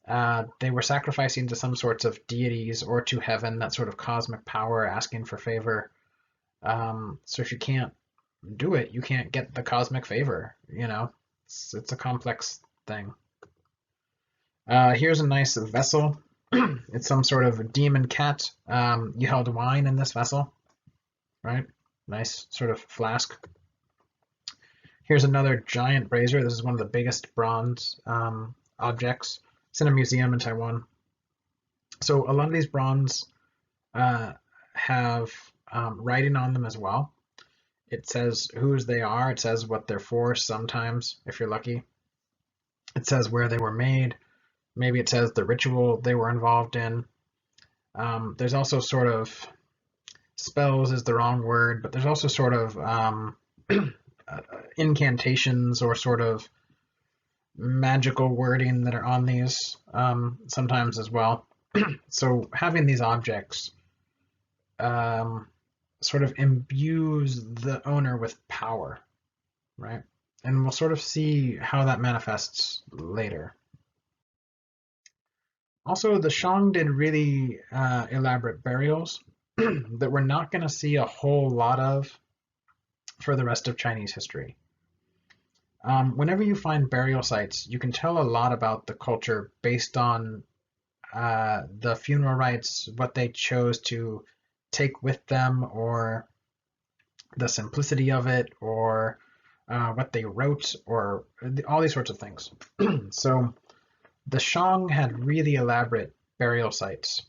They were sacrificing to some sorts of deities or to heaven, that sort of cosmic power asking for favor. So if you can't do it, you can't get the cosmic favor, you know? It's a complex thing. Here's a nice vessel. It's some sort of demon cat. You held wine in this vessel, right? Nice sort of flask. Here's another giant brazier. This is one of the biggest bronze objects. It's in a museum in Taiwan. So a lot of these bronze have writing on them as well. It says whose they are. It says what they're for sometimes, if you're lucky. It says where they were made. Maybe it says the ritual they were involved in. There's also sort of, spells is the wrong word, but there's also sort of incantations or sort of magical wording that are on these sometimes as well. So having these objects sort of imbues the owner with power, right? And we'll sort of see how that manifests later. Also, the Shang did really elaborate burials that we're not going to see a whole lot of for the rest of Chinese history. Whenever you find burial sites, you can tell a lot about the culture based on the funeral rites, what they chose to take with them, or the simplicity of it, or what they wrote, or all these sorts of things. So the Shang had really elaborate burial sites,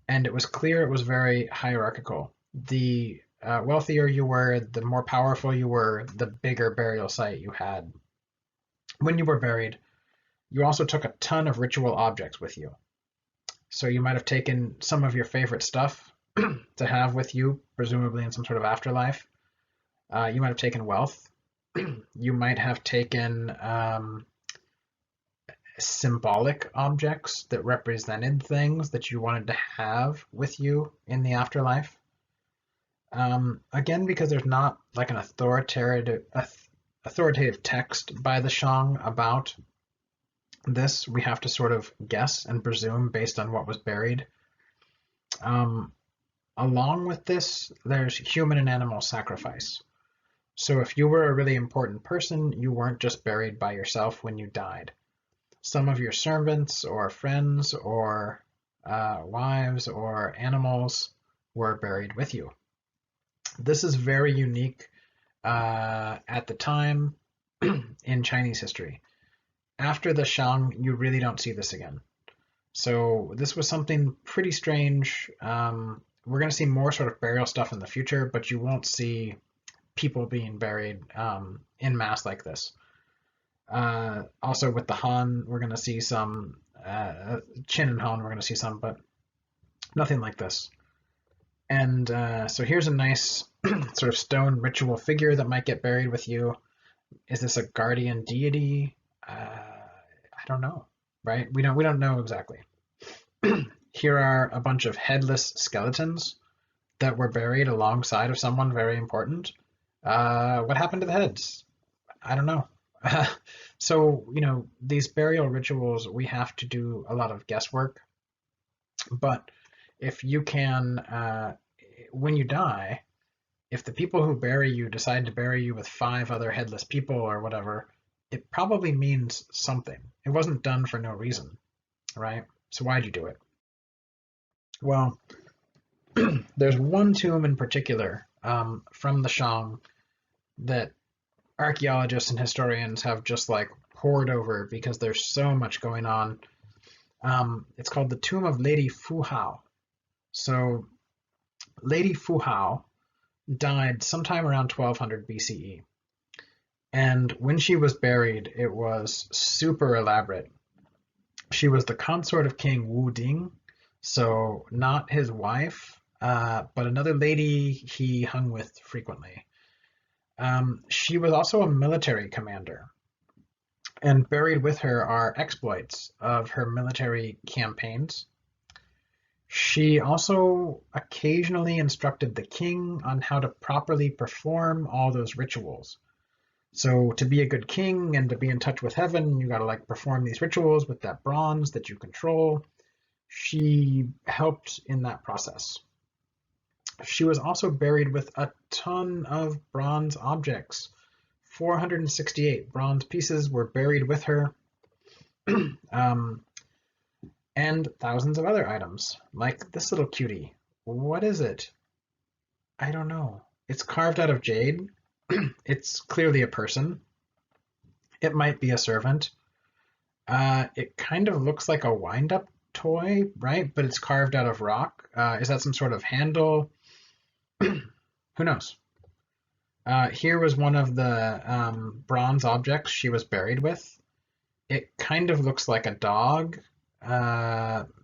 and it was clear it was very hierarchical. The wealthier you were, the more powerful you were, the bigger burial site you had. When you were buried, you also took a ton of ritual objects with you. So you might have taken some of your favorite stuff to have with you, presumably in some sort of afterlife. You might have taken wealth. You might have taken symbolic objects that represented things that you wanted to have with you in the afterlife. Again, because there's not like an authoritative text by the Shang about this, we have to sort of guess and presume based on what was buried. Along with this, there's human and animal sacrifice. So if you were a really important person, you weren't just buried by yourself when you died. Some of your servants or friends or wives or animals were buried with you. This is very unique at the time in Chinese history. After the Shang, you really don't see this again. So this was something pretty strange. We're going to see more sort of burial stuff in the future, but you won't see people being buried en masse like this. Also with the Han, we're going to see some, Qin and Han, we're going to see some, but nothing like this. And so here's a nice sort of stone ritual figure that might get buried with you. Is this a guardian deity? I don't know, right? We don't know exactly. Here are a bunch of headless skeletons that were buried alongside of someone very important. What happened to the heads? I don't know. So, these burial rituals, we have to do a lot of guesswork. But if you can, when you die, if the people who bury you decide to bury you with 5 other headless people or whatever, it probably means something. It wasn't done for no reason, right? So why'd you do it? Well, there's one tomb in particular from the Shang that archaeologists and historians have just like pored over because there's so much going on. It's called the Tomb of Lady Fu Hao. So Lady Fu Hao died sometime around 1200 BCE. And when she was buried, it was super elaborate. She was the consort of King Wu Ding, so not his wife, but another lady he hung with frequently. She was also a military commander, and buried with her are exploits of her military campaigns. She also occasionally instructed the king on how to properly perform all those rituals. So to be a good king and to be in touch with heaven, you got to like perform these rituals with that bronze that you control. She helped in that process. She was also buried with a ton of bronze objects. 468 bronze pieces were buried with her. And thousands of other items, like this little cutie. What is it? I don't know. It's carved out of jade. It's clearly a person. It might be a servant. It kind of looks like a wind-up toy, right? But it's carved out of rock. Is that some sort of handle? Who knows? Here was one of the bronze objects she was buried with. It kind of looks like a dog,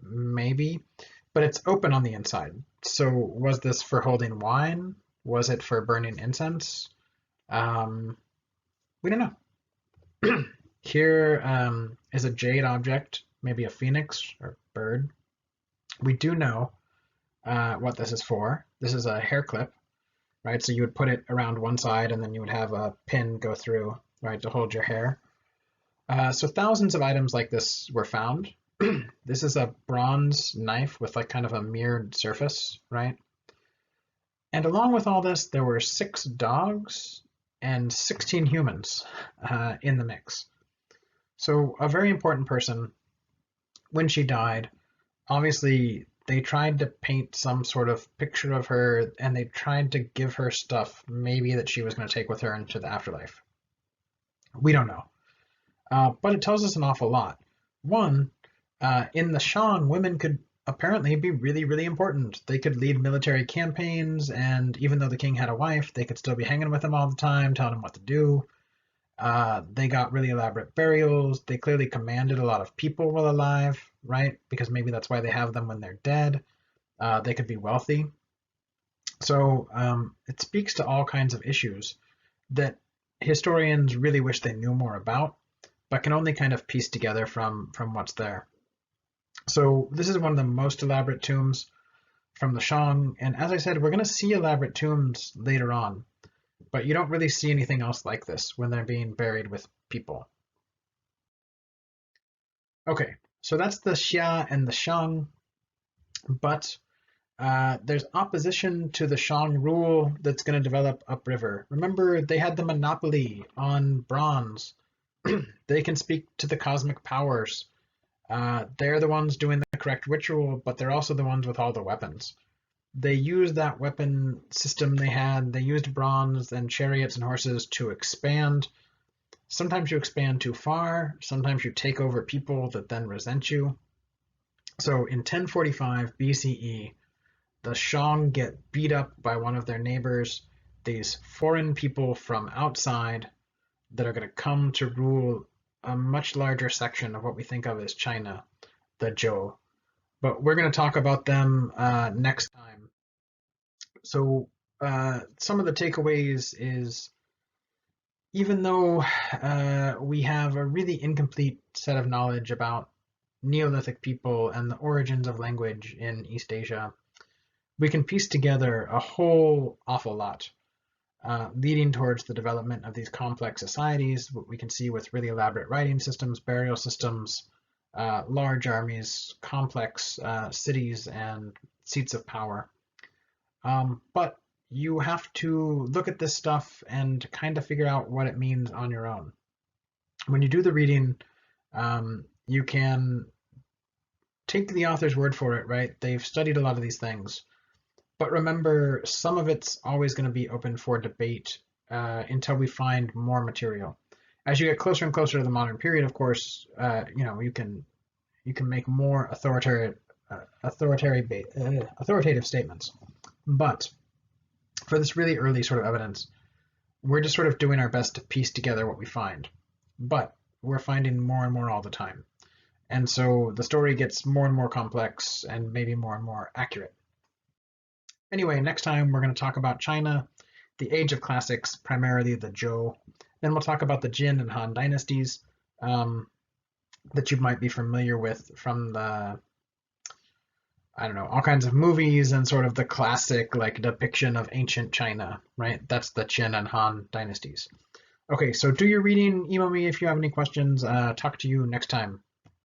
maybe, but it's open on the inside. So was this for holding wine? Was it for burning incense? We don't know. Here is a jade object, maybe a phoenix or bird. We do know what this is for. This is a hair clip, right? So you would put it around one side and then you would have a pin go through, right, to hold your hair. So thousands of items like this were found. This is a bronze knife with like kind of a mirrored surface, right? And along with all this, there were 6 dogs and 16 humans in the mix. So a very important person. When she died, obviously they tried to paint some sort of picture of her and they tried to give her stuff maybe that she was going to take with her into the afterlife. We don't know. But it tells us an awful lot. One, in the Shang, women could apparently be really, really important. They could lead military campaigns, and even though the king had a wife, they could still be hanging with him all the time, telling him what to do. They got really elaborate burials. They clearly commanded a lot of people while alive, right? Because maybe that's why they have them when they're dead. They could be wealthy. So it speaks to all kinds of issues that historians really wish they knew more about, but can only kind of piece together from what's there. So this is one of the most elaborate tombs from the Shang, and as I said, we're going to see elaborate tombs later on, but you don't really see anything else like this when they're being buried with people. Okay, so that's the Xia and the Shang, but there's opposition to the Shang rule that's going to develop upriver. Remember, they had the monopoly on bronze. They can speak to the cosmic powers. They're the ones doing the correct ritual, but they're also the ones with all the weapons. They used that weapon system they had. They used bronze and chariots and horses to expand. Sometimes you expand too far. Sometimes you take over people that then resent you. So in 1045 BCE, the Shang get beat up by one of their neighbors, these foreign people from outside that are going to come to rule a much larger section of what we think of as China, the Zhou. But we're going to talk about them next time. So some of the takeaways is, even though we have a really incomplete set of knowledge about Neolithic people and the origins of language in East Asia, we can piece together a whole awful lot, leading towards the development of these complex societies, what we can see with really elaborate writing systems, burial systems, large armies, complex cities, and seats of power. But you have to look at this stuff and kind of figure out what it means on your own. When you do the reading, you can take the author's word for it, right? They've studied a lot of these things. But remember, some of it's always going to be open for debate until we find more material. As you get closer and closer to the modern period, of course, you can make more authoritative statements. But for this really early sort of evidence, we're just sort of doing our best to piece together what we find. But we're finding more and more all the time. And so the story gets more and more complex and maybe more and more accurate. Anyway, next time we're going to talk about China, the age of classics, primarily the Zhou. Then we'll talk about the Jin and Han dynasties that you might be familiar with from the, I don't know, all kinds of movies and sort of the classic like depiction of ancient China, right? That's the Qin and Han dynasties. Okay, so do your reading, email me if you have any questions. Talk to you next time.